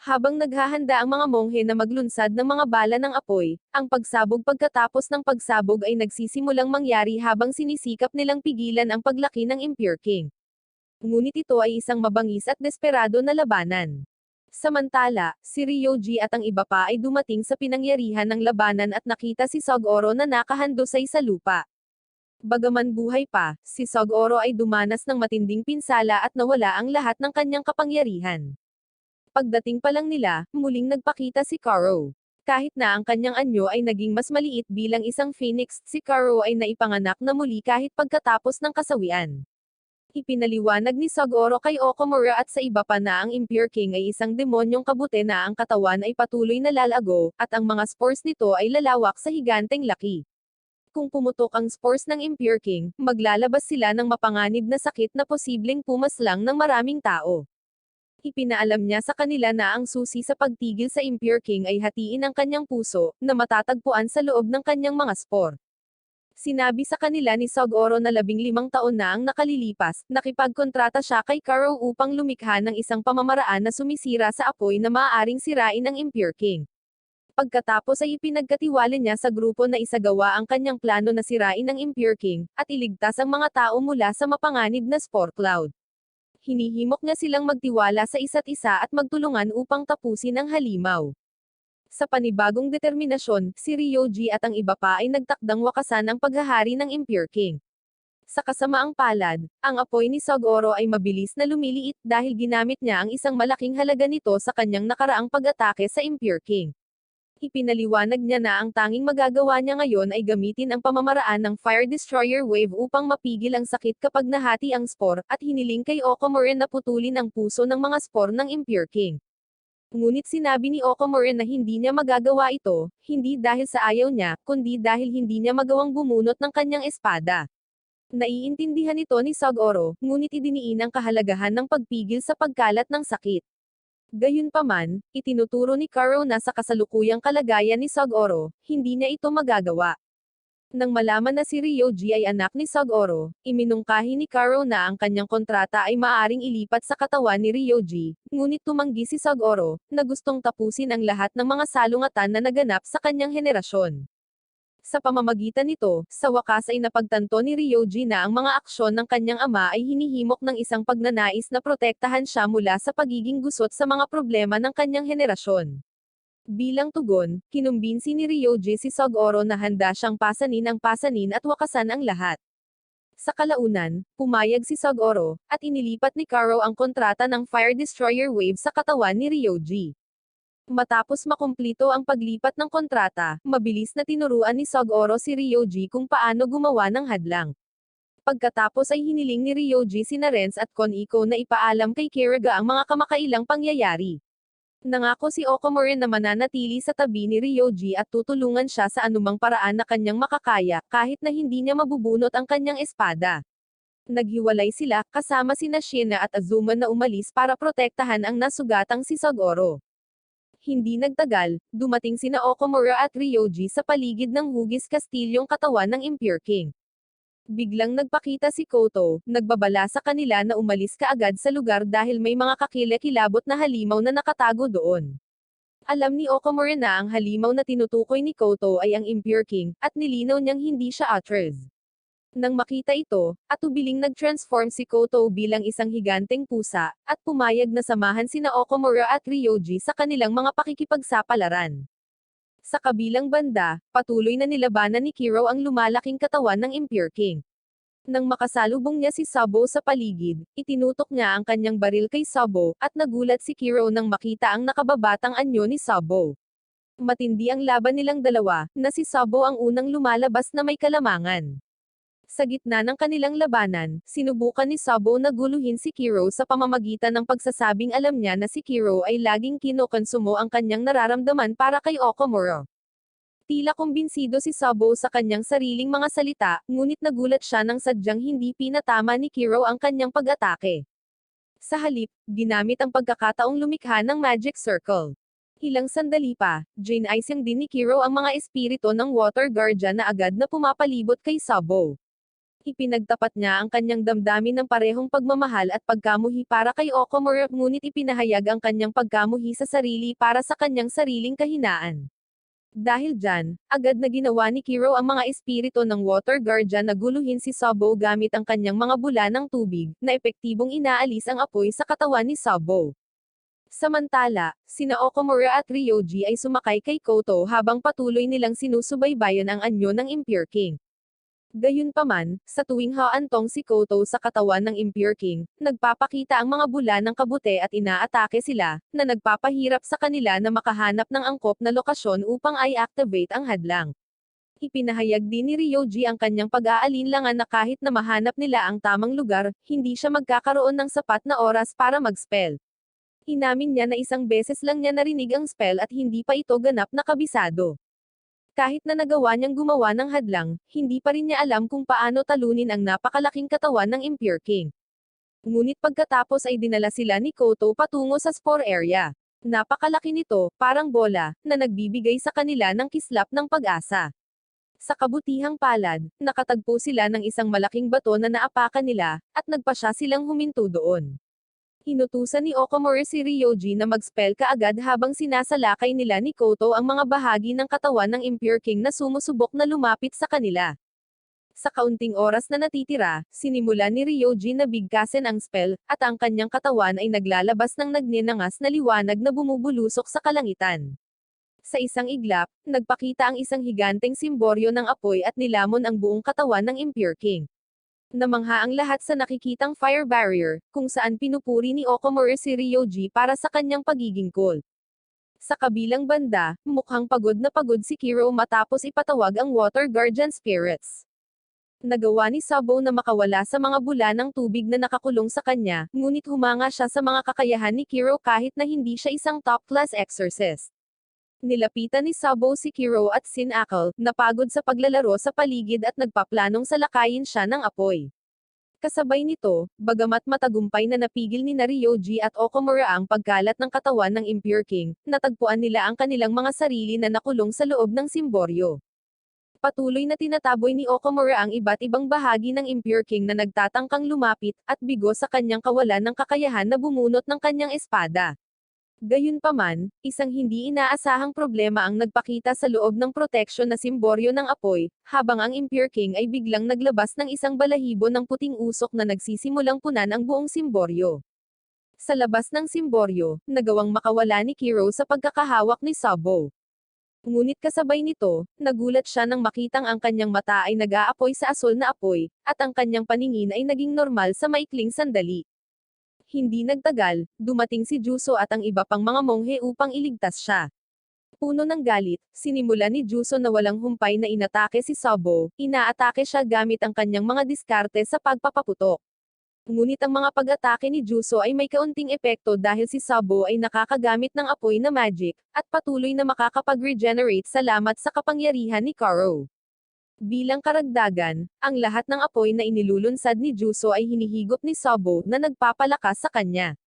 Habang naghahanda ang mga monghe na maglunsad ng mga bala ng apoy, ang pagsabog pagkatapos ng pagsabog ay nagsisimulang mangyari habang sinisikap nilang pigilan ang paglaki ng Impure King. Ngunit ito ay isang mabangis at desperado na labanan. Samantala, si Ryoji at ang iba pa ay dumating sa pinangyarihan ng labanan at nakita si Sogoro na nakahandusay sa lupa. Bagaman buhay pa, si Sogoro ay dumanas ng matinding pinsala at nawala ang lahat ng kanyang kapangyarihan. Pagdating pa lang nila, muling nagpakita si Karo. Kahit na ang kanyang anyo ay naging mas maliit bilang isang phoenix, si Karo ay naipanganak na muli kahit pagkatapos ng kasawian. Ipinaliwanag ni Sogoro kay Okomura at sa iba pa na ang Impure King ay isang demonyong kabute na ang katawan ay patuloy na lalago, at ang mga spores nito ay lalawak sa higanteng laki. Kung pumutok ang spores ng Impure King, maglalabas sila ng mapanganib na sakit na posibleng pumaslang ng maraming tao. Ipinaalam niya sa kanila na ang susi sa pagtigil sa Impure King ay hatiin ang kanyang puso, na matatagpuan sa loob ng kanyang mga spore. Sinabi sa kanila ni Sogoro na 15 taon na ang nakalilipas, nakipagkontrata siya kay Karo upang lumikha ng isang pamamaraan na sumisira sa apoy na maaaring sirain ang Impure King. Pagkatapos ay ipinagkatiwala niya sa grupo na isagawa ang kanyang plano na sirain ang Impure King, at iligtas ang mga tao mula sa mapanganib na spore cloud. Hinihimok niya silang magtiwala sa isa't isa at magtulungan upang tapusin ang halimaw. Sa panibagong determinasyon, si Ryoji at ang iba pa ay nagtakdang wakasan ang paghahari ng Impure King. Sa kasamaang palad, ang apoy ni Sagoro ay mabilis na lumiliit dahil ginamit niya ang isang malaking halaga nito sa kanyang nakaraang pag-atake sa Impure King. Ipinaliwanag niya na ang tanging magagawa niya ngayon ay gamitin ang pamamaraan ng Fire Destroyer Wave upang mapigil ang sakit kapag nahati ang spore, at hiniling kay Okomura na putulin ang puso ng mga spore ng Impure King. Ngunit sinabi ni Okomura na hindi niya magagawa ito, hindi dahil sa ayaw niya, kundi dahil hindi niya magawang bumunot ng kanyang espada. Naiintindihan ito ni Sagoro, ngunit idiniin ang kahalagahan ng pagpigil sa pagkalat ng sakit. Gayunpaman, itinuturo ni Karo na sa kasalukuyang kalagayan ni Sagoro, hindi niya ito magagawa. Nang malaman na si Ryoji ay anak ni Sagoro, iminungkahi ni Karo na ang kanyang kontrata ay maaring ilipat sa katawan ni Ryoji, ngunit tumanggi si Sagoro, na gustong tapusin ang lahat ng mga salungatan na naganap sa kanyang henerasyon. Sa pamamagitan nito, sa wakas ay napagtanto ni Ryoji na ang mga aksyon ng kanyang ama ay hinihimok ng isang pagnanais na protektahan siya mula sa pagiging gusot sa mga problema ng kanyang henerasyon. Bilang tugon, kinumbinsi ni Ryoji si Sagoro na handa siyang pasanin ang pasanin at wakasan ang lahat. Sa kalaunan, pumayag si Sagoro, at inilipat ni Karo ang kontrata ng Fire Destroyer Wave sa katawan ni Ryoji. Matapos makumplito ang paglipat ng kontrata, mabilis na tinuruan ni Sagoro si Ryoji kung paano gumawa ng hadlang. Pagkatapos ay hiniling ni Ryoji sina Renz at Koniko na ipaalam kay Kiriga ang mga kamakailang pangyayari. Nangako si Okomura na mananatili sa tabi ni Ryoji at tutulungan siya sa anumang paraan na kanyang makakaya, kahit na hindi niya mabubunot ang kanyang espada. Naghiwalay sila, kasama sina Shina at Azuma na umalis para protektahan ang nasugatang si Sagoro. Hindi nagtagal, dumating sina Okomura at Ryoji sa paligid ng hugis kastilyong katawan ng Impure King. Biglang nagpakita si Koto, nagbabala sa kanila na umalis kaagad sa lugar dahil may mga kakilakilabot na halimaw na nakatago doon. Alam ni Okomura na ang halimaw na tinutukoy ni Koto ay ang Impure King, at nilinaw niyang hindi siya Atreus. Nang makita ito, atubiling nag-transform si Koto bilang isang higanteng pusa, at pumayag na samahan sina Okomura at Ryoji sa kanilang mga pakikipagsapalaran. Sa kabilang banda, patuloy na nilabanan ni Kiro ang lumalaking katawan ng Impure King. Nang makasalubong niya si Sabo sa paligid, itinutok niya ang kanyang baril kay Sabo, at nagulat si Kiro nang makita ang nakababatang anyo ni Sabo. Matindi ang laban nilang dalawa, na si Sabo ang unang lumalabas na may kalamangan. Sa gitna ng kanilang labanan, sinubukan ni Sabo na guluhin si Kiro sa pamamagitan ng pagsasabing alam niya na si Kiro ay laging kinokonsumo ang kanyang nararamdaman para kay Okomura. Tila kumbinsido si Sabo sa kanyang sariling mga salita, ngunit nagulat siya nang sadyang hindi pinatama ni Kiro ang kanyang pag-atake. Sa halip, ginamit ang pagkakataong lumikha ng Magic Circle. Ilang sandali pa, Jin-Aisang din ni Kiro ang mga espiritu ng Water Guardian na agad na pumapalibot kay Sabo. Ipinagtapat niya ang kanyang damdamin ng parehong pagmamahal at pagkamuhi para kay Okomura, ngunit ipinahayag ang kanyang pagkamuhi sa sarili para sa kanyang sariling kahinaan. Dahil dyan, agad na ginawa ni Kiro ang mga espiritu ng Water Guardian na guluhin si Sabo gamit ang kanyang mga bula ng tubig, na epektibong inaalis ang apoy sa katawan ni Sabo. Samantala, sina Okomura at Ryoji ay sumakay kay Koto habang patuloy nilang sinusubaybayan ang anyo ng Impure King. Gayunpaman, sa tuwing haantong si Koto sa katawan ng Impure King, nagpapakita ang mga bula ng kabute at inaatake sila, na nagpapahirap sa kanila na makahanap ng angkop na lokasyon upang i-activate ang hadlang. Ipinahayag din ni Ryoji ang kanyang pag-aalinlangan na kahit na mahanap nila ang tamang lugar, hindi siya magkakaroon ng sapat na oras para mag-spell. Inamin niya na isang beses lang niya narinig ang spell at hindi pa ito ganap na kabisado. Kahit na nagawa niyang gumawa ng hadlang, hindi pa rin niya alam kung paano talunin ang napakalaking katawan ng Impure King. Ngunit pagkatapos ay dinala sila ni Koto patungo sa spore area. Napakalaki nito, parang bola, na nagbibigay sa kanila ng kislap ng pag-asa. Sa kabutihang palad, nakatagpo sila ng isang malaking bato na naapakan nila, at nagpasya silang huminto doon. Inutusan ni Okomura si Ryoji na mag-spell kaagad habang sinasalakay nila ni Koto ang mga bahagi ng katawan ng Impure King na sumusubok na lumapit sa kanila. Sa kaunting oras na natitira, sinimula ni Ryoji na bigkasin ang spell, at ang kanyang katawan ay naglalabas ng nagninangas na liwanag na bumubulusok sa kalangitan. Sa isang iglap, nagpakita ang isang higanteng simboryo ng apoy at nilamon ang buong katawan ng Impure King. Namangha ang lahat sa nakikitang fire barrier, kung saan pinupuri ni Okomura si Ryoji para sa kanyang pagiging cool. Sa kabilang banda, mukhang pagod na pagod si Kiro matapos ipatawag ang Water Guardian Spirits. Nagawa ni Sabo na makawala sa mga bula ng tubig na nakakulong sa kanya, ngunit humanga siya sa mga kakayahan ni Kiro kahit na hindi siya isang top-class exorcist. Nilapitan ni Sabo si Kiro at Sin Akal, napagod sa paglalaro sa paligid at nagpaplanong salakayin siya ng apoy. Kasabay nito, bagamat matagumpay na napigil ni Ryoji at Okomura ang pagkalat ng katawan ng Impure King, natagpuan nila ang kanilang mga sarili na nakulong sa loob ng simboryo. Patuloy na tinataboy ni Okomura ang iba't ibang bahagi ng Impure King na nagtatangkang lumapit, at bigo sa kanyang kawalan ng kakayahan na bumunot ng kanyang espada. Gayunpaman, isang hindi inaasahang problema ang nagpakita sa loob ng proteksyon na simboryo ng apoy, habang ang Impure King ay biglang naglabas ng isang balahibo ng puting usok na nagsisimulang punan ang buong simboryo. Sa labas ng simboryo, nagawang makawala ni Kiro sa pagkakahawak ni Sabo. Ngunit kasabay nito, nagulat siya nang makitang ang kanyang mata ay nag-aapoy sa asul na apoy, at ang kanyang paningin ay naging normal sa maikling sandali. Hindi nagtagal, dumating si Juso at ang iba pang mga monghe upang iligtas siya. Puno ng galit, sinimula ni Juso na walang humpay na inatake si Sabo, inaatake siya gamit ang kanyang mga diskarte sa pagpapaputok. Ngunit ang mga pag-atake ni Juso ay may kaunting epekto dahil si Sabo ay nakakagamit ng apoy na magic, at patuloy na makakapag-regenerate salamat sa kapangyarihan ni Karo. Bilang karagdagan, ang lahat ng apoy na inilulunsad ni Juso ay hinihigop ni Sabo na nagpapalakas sa kanya.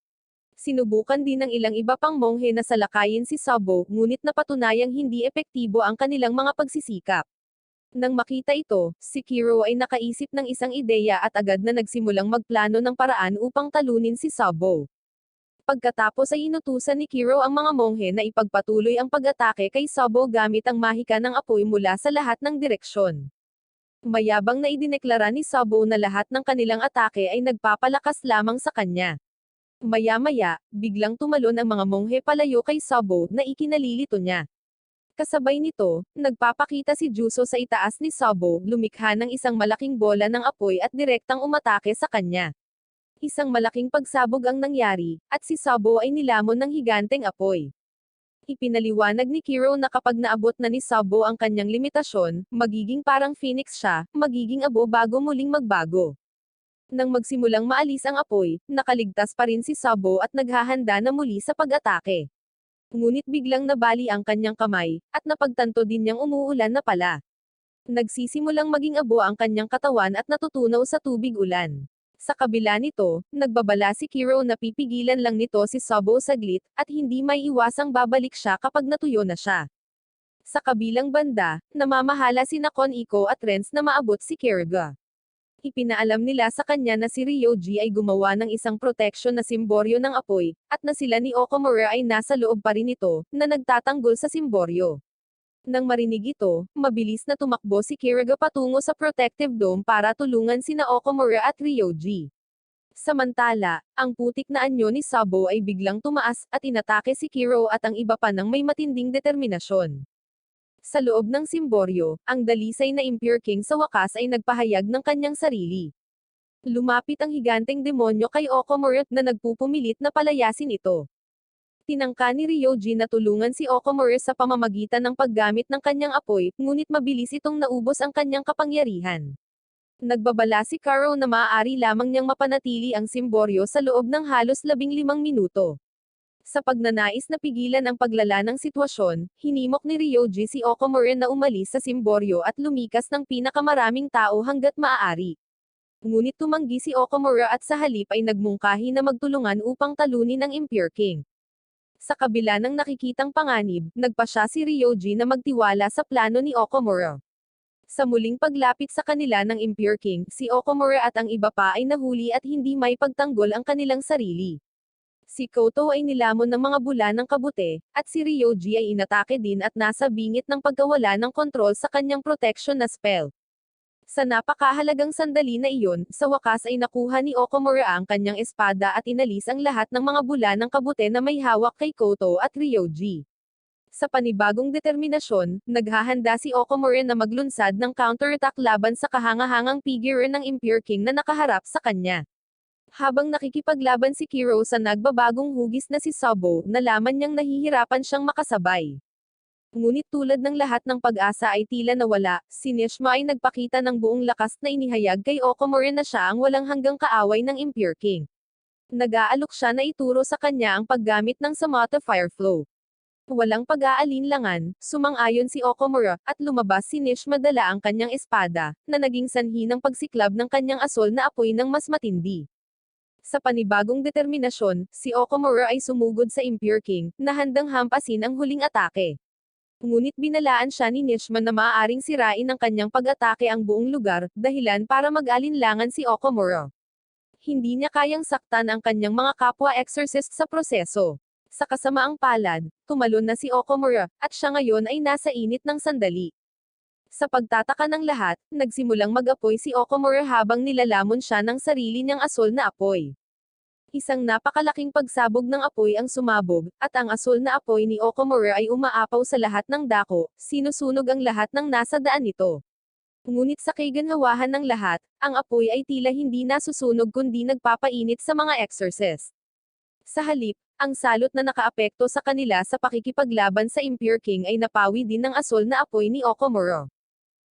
Sinubukan din ng ilang iba pang monghe na salakayin si Sabo, ngunit napatunayang hindi epektibo ang kanilang mga pagsisikap. Nang makita ito, si Kiro ay nakaisip ng isang ideya at agad na nagsimulang magplano ng paraan upang talunin si Sabo. Pagkatapos ay inutusan ni Kiro ang mga monghe na ipagpatuloy ang pag-atake kay Sabo gamit ang mahika ng apoy mula sa lahat ng direksyon. Mayabang na idineklara ni Sabo na lahat ng kanilang atake ay nagpapalakas lamang sa kanya. Maya-maya, biglang tumalon ang mga monghe palayo kay Sabo na ikinalilito niya. Kasabay nito, nagpapakita si Juso sa itaas ni Sabo, lumikha ng isang malaking bola ng apoy at direktang umatake sa kanya. Isang malaking pagsabog ang nangyari, at si Sabo ay nilamon ng higanteng apoy. Ipinaliwanag ni Kiro na kapag naabot na ni Sabo ang kanyang limitasyon, magiging parang phoenix siya, magiging abo bago muling magbago. Nang magsimulang maalis ang apoy, nakaligtas pa rin si Sabo at naghahanda na muli sa pag-atake. Ngunit biglang nabali ang kanyang kamay, at napagtanto din niyang umuulan na pala. Nagsisimulang maging abo ang kanyang katawan at natutunaw sa tubig-ulan. Sa kabila nito, nagbabala si Kiro na pipigilan lang nito si Sabo saglit, at hindi may iwasang babalik siya kapag natuyo na siya. Sa kabilang banda, namamahala sina Kon-iko at Renz na maabot si Kiriga. Ipinaalam nila sa kanya na si Ryoji ay gumawa ng isang proteksyon na simboryo ng apoy, at na sila ni Okomura ay nasa loob pa rin ito, na nagtatanggol sa simboryo. Nang marinig ito, mabilis na tumakbo si Kiriga patungo sa protective dome para tulungan sina Okomura at Ryoji. Samantala, ang putik na anyo ni Sabo ay biglang tumaas, at inatake si Kiro at ang iba pa ng may matinding determinasyon. Sa loob ng simboryo, ang dalisay na Impure King sa wakas ay nagpahayag ng kanyang sarili. Lumapit ang higanteng demonyo kay Okomura na nagpupumilit na palayasin ito. Tinangka ni Ryoji na tulungan si Okomura sa pamamagitan ng paggamit ng kanyang apoy, ngunit mabilis itong naubos ang kanyang kapangyarihan. Nagbabala si Karo na maaari lamang niyang mapanatili ang simboryo sa loob ng halos 15 minuto. Sa pagnanais na pigilan ang paglala ng sitwasyon, hinimok ni Ryoji si Okomura na umalis sa simboryo at lumikas ng pinakamaraming tao hanggat maaari. Ngunit tumanggi si Okomura at sa halip ay nagmungkahi na magtulungan upang talunin ang Impure King. Sa kabila ng nakikitang panganib, nagpasya si Ryoji na magtiwala sa plano ni Okomura. Sa muling paglapit sa kanila ng Impure King, si Okomura at ang iba pa ay nahuli at hindi may pagtanggol ang kanilang sarili. Si Koto ay nilamon ng mga bula ng kabute, at si Ryoji ay inatake din at nasa bingit ng pagkawala ng kontrol sa kanyang protection na spell. Sa napakahalagang sandali na iyon, sa wakas ay nakuha ni Okomura ang kanyang espada at inalis ang lahat ng mga bula ng kabute na may hawak kay Koto at Ryoji. Sa panibagong determinasyon, naghahanda si Okomura na maglunsad ng counterattack laban sa kahangahangang figure ng Impure King na nakaharap sa kanya. Habang nakikipaglaban si Kiro sa nagbabagong hugis na si Sabo, nalaman niyang nahihirapan siyang makasabay. Ngunit tulad ng lahat ng pag-asa ay tila nawala, si Nishima ay nagpakita ng buong lakas na inihayag kay Okomura na siya ang walang hanggang kaaway ng Impure King. Nag-aalok siya na ituro sa kanya ang paggamit ng Samata Fire Flow. Walang pag-aalinlangan, sumang-ayon si Okomura, at lumabas si Nishima dala ang kanyang espada, na naging sanhi ng pagsiklab ng kanyang asol na apoy ng mas matindi. Sa panibagong determinasyon, si Okomura ay sumugod sa Impure King, na handang hampasin ang huling atake. Ngunit binalaan siya ni Nishima na maaaring sirain ng kanyang pag-atake ang buong lugar, dahilan para mag-alinlangan si Okomura. Hindi niya kayang saktan ang kanyang mga kapwa exorcist sa proseso. Sa kasamaang palad, tumalon na si Okomura, at siya ngayon ay nasa init ng sandali. Sa pagtataka ng lahat, nagsimulang mag-apoy si Okomura habang nilalamon siya ng sarili niyang asol na apoy. Isang napakalaking pagsabog ng apoy ang sumabog, at ang asol na apoy ni Okomura ay umaapaw sa lahat ng dako, sinusunog ang lahat ng nasa daan nito. Ngunit sa kaganhawahan ng lahat, ang apoy ay tila hindi nasusunog kundi nagpapainit sa mga exorcist. Sa halip, ang salot na nakaapekto sa kanila sa pakikipaglaban sa Impure King ay napawi din ng asol na apoy ni Okomura.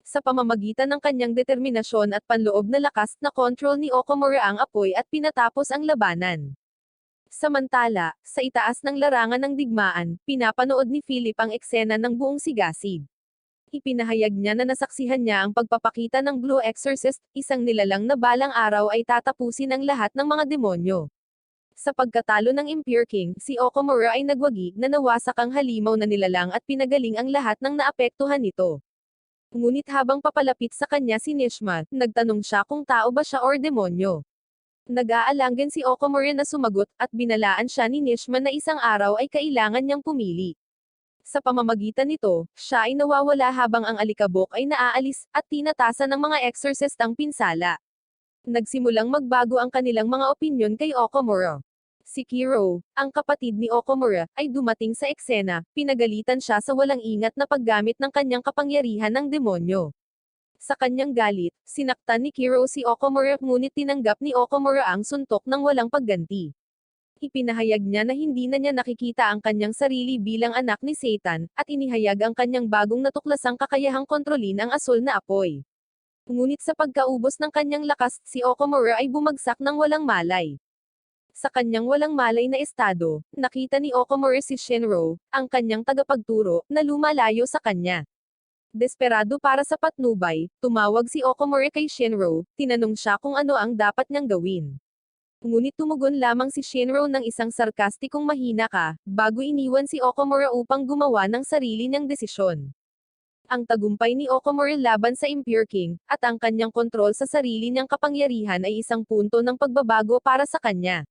Sa pamamagitan ng kanyang determinasyon at panloob na lakas na kontrol ni Okomura ang apoy at pinatapos ang labanan. Samantala, sa itaas ng larangan ng digmaan, pinapanood ni Philip ang eksena ng buong sigasig. Ipinahayag niya na nasaksihan niya ang pagpapakita ng Blue Exorcist, isang nilalang na balang araw ay tatapusin ang lahat ng mga demonyo. Sa pagkatalo ng Impure King, si Okomura ay nagwagi na nawasak ang halimaw na nilalang at pinagaling ang lahat ng naapektuhan nito. Ngunit habang papalapit sa kanya si Nishima, nagtanong siya kung tao ba siya or demonyo. Nag-aalangan si Okomura na sumagot, at binalaan siya ni Nishima na isang araw ay kailangan niyang pumili. Sa pamamagitan nito, siya ay nawawala habang ang alikabok ay naaalis, at tinatasan ng mga exorcist ang pinsala. Nagsimulang magbago ang kanilang mga opinyon kay Okomura. Si Kiro, ang kapatid ni Okomura, ay dumating sa eksena, pinagalitan siya sa walang ingat na paggamit ng kanyang kapangyarihan ng demonyo. Sa kanyang galit, sinaktan ni Kiro si Okomura ngunit tinanggap ni Okomura ang suntok ng walang pagganti. Ipinahayag niya na hindi na niya nakikita ang kanyang sarili bilang anak ni Satan, at inihayag ang kanyang bagong natuklasang kakayahang kontrolin ang asol na apoy. Ngunit sa pagkaubos ng kanyang lakas, si Okomura ay bumagsak ng walang malay. Sa kanyang walang malay na estado, nakita ni Okomura si Shinro, ang kanyang tagapagturo, na lumalayo sa kanya. Desperado para sa patnubay, tumawag si Okomura kay Shinro, tinanong siya kung ano ang dapat niyang gawin. Ngunit tumugon lamang si Shinro ng isang sarkastikong mahina ka, bago iniwan si Okomura upang gumawa ng sarili niyang desisyon. Ang tagumpay ni Okomura laban sa Impure King, at ang kanyang kontrol sa sarili niyang kapangyarihan ay isang punto ng pagbabago para sa kanya.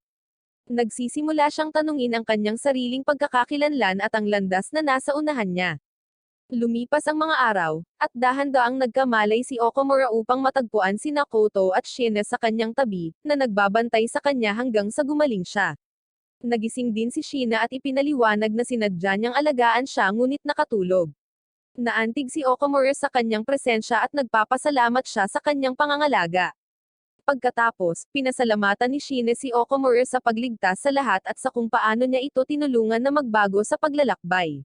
Nagsisimula siyang tanungin ang kanyang sariling pagkakakilanlan at ang landas na nasa unahan niya. Lumipas ang mga araw, at dahan-daang nagkamalay si Okomura upang matagpuan si Nakoto at Shina sa kanyang tabi, na nagbabantay sa kanya hanggang sa gumaling siya. Nagising din si Shina at ipinaliwanag na sinadya niyang alagaan siya ngunit nakatulog. Naantig si Okomura sa kanyang presensya at nagpapasalamat siya sa kanyang pangangalaga. Pagkatapos, pinasalamatan ni Shina si Okomura sa pagligtas sa lahat at sa kung paano niya ito tinulungan na magbago sa paglalakbay.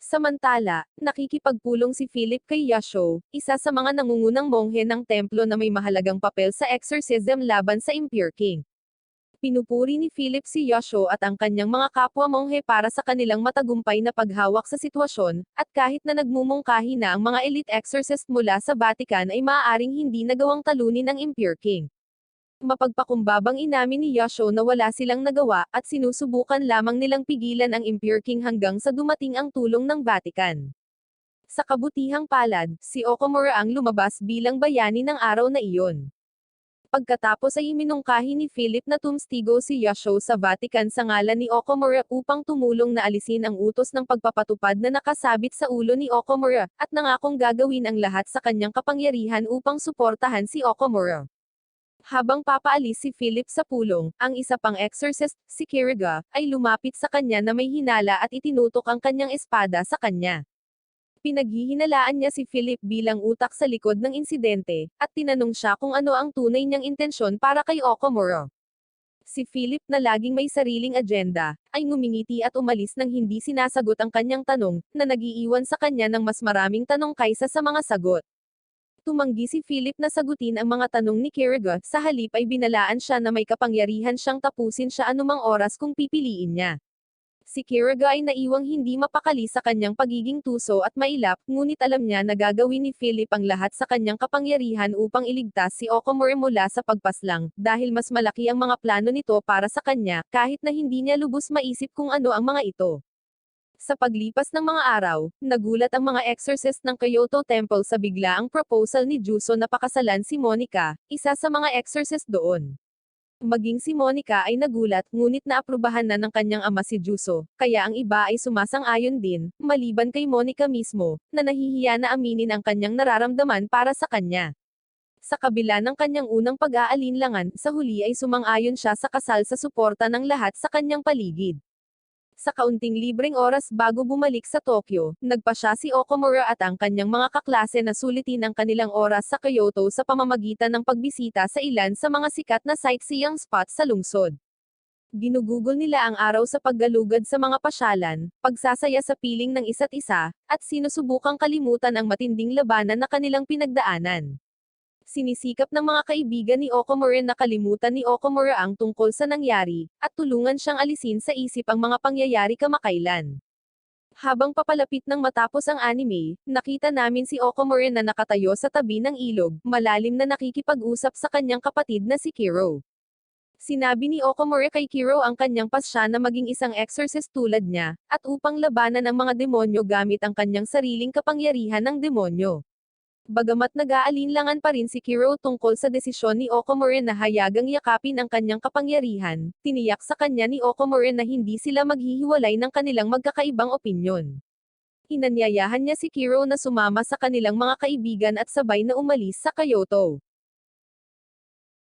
Samantala, nakikipagpulong si Philip kay Yasho, isa sa mga nangungunang monghe ng templo na may mahalagang papel sa exorcism laban sa Impure King. Pinupuri ni Philip si Yasho at ang kanyang mga kapwa monghe para sa kanilang matagumpay na paghawak sa sitwasyon, at kahit na nagmumungkahi na ang mga elite exorcist mula sa Vatican ay maaaring hindi nagawang talunin ang Impure King. Mapagpakumbabang inamin ni Yasho na wala silang nagawa, at sinusubukan lamang nilang pigilan ang Impure King hanggang sa dumating ang tulong ng Vatican. Sa kabutihang palad, si Okomura ang lumabas bilang bayani ng araw na iyon. Pagkatapos ay iminungkahi ni Philip na tumstigo si Yasho sa Vatican sa ngalan ni Okomura upang tumulong na alisin ang utos ng pagpapatupad na nakasabit sa ulo ni Okomura, at nangakong gagawin ang lahat sa kanyang kapangyarihan upang suportahan si Okomura. Habang papaalis si Philip sa pulong, ang isa pang exorcist, si Kiriga, ay lumapit sa kanya na may hinala at itinutok ang kanyang espada sa kanya. Pinaghihinalaan niya si Philip bilang utak sa likod ng insidente, at tinanong siya kung ano ang tunay niyang intensyon para kay Okomuro. Si Philip na laging may sariling agenda, ay ngumingiti at umalis nang hindi sinasagot ang kanyang tanong, na nagiiwan sa kanya ng mas maraming tanong kaysa sa mga sagot. Tumanggi si Philip na sagutin ang mga tanong ni Kiriga, sa halip ay binalaan siya na may kapangyarihan siyang tapusin siya anumang oras kung pipiliin niya. Si Kiriga ay naiwang hindi mapakali sa kanyang pagiging tuso at mailap, ngunit alam niya na gagawin ni Philip ang lahat sa kanyang kapangyarihan upang iligtas si Okomura mula sa pagpaslang, dahil mas malaki ang mga plano nito para sa kanya, kahit na hindi niya lubos maisip kung ano ang mga ito. Sa paglipas ng mga araw, nagulat ang mga exorcist ng Kyoto Temple sa biglaang proposal ni Juso na pakasalan si Monica, isa sa mga exorcist doon. Maging si Monica ay nagulat, ngunit naaprubahan na ng kanyang ama si Juso, kaya ang iba ay sumasang-ayon din, maliban kay Monica mismo, na nahihiya na aminin ang kanyang nararamdaman para sa kanya. Sa kabila ng kanyang unang pag-aalinlangan, sa huli ay sumang-ayon siya sa kasal sa suporta ng lahat sa kanyang paligid. Sa kaunting libreng oras bago bumalik sa Tokyo, nagpa siya si Okomura at ang kanyang mga kaklase na sulitin ang kanilang oras sa Kyoto sa pamamagitan ng pagbisita sa ilan sa mga sikat na sightseeing spot sa lungsod. Ginugugol nila ang araw sa paggalugad sa mga pasyalan, pagsasaya sa piling ng isa't isa, at sinusubukang kalimutan ang matinding labanan na kanilang pinagdaanan. Sinisikap ng mga kaibigan ni Okomura na kalimutan ni Okomura ang tungkol sa nangyari, at tulungan siyang alisin sa isip ang mga pangyayari kamakailan. Habang papalapit ng matapos ang anime, nakita namin si Okomura na nakatayo sa tabi ng ilog, malalim na nakikipag-usap sa kanyang kapatid na si Kiro. Sinabi ni Okomura kay Kiro ang kanyang pasya na maging isang exorcist tulad niya, at upang labanan ang mga demonyo gamit ang kanyang sariling kapangyarihan ng demonyo. Bagamat nag-aalinlangan pa rin si Kiro tungkol sa desisyon ni Okomura na hayagang yakapin ang kanyang kapangyarihan, tiniyak sa kanya ni Okomura na hindi sila maghihiwalay ng kanilang magkakaibang opinyon. Inanyayahan niya si Kiro na sumama sa kanilang mga kaibigan at sabay na umalis sa Kyoto.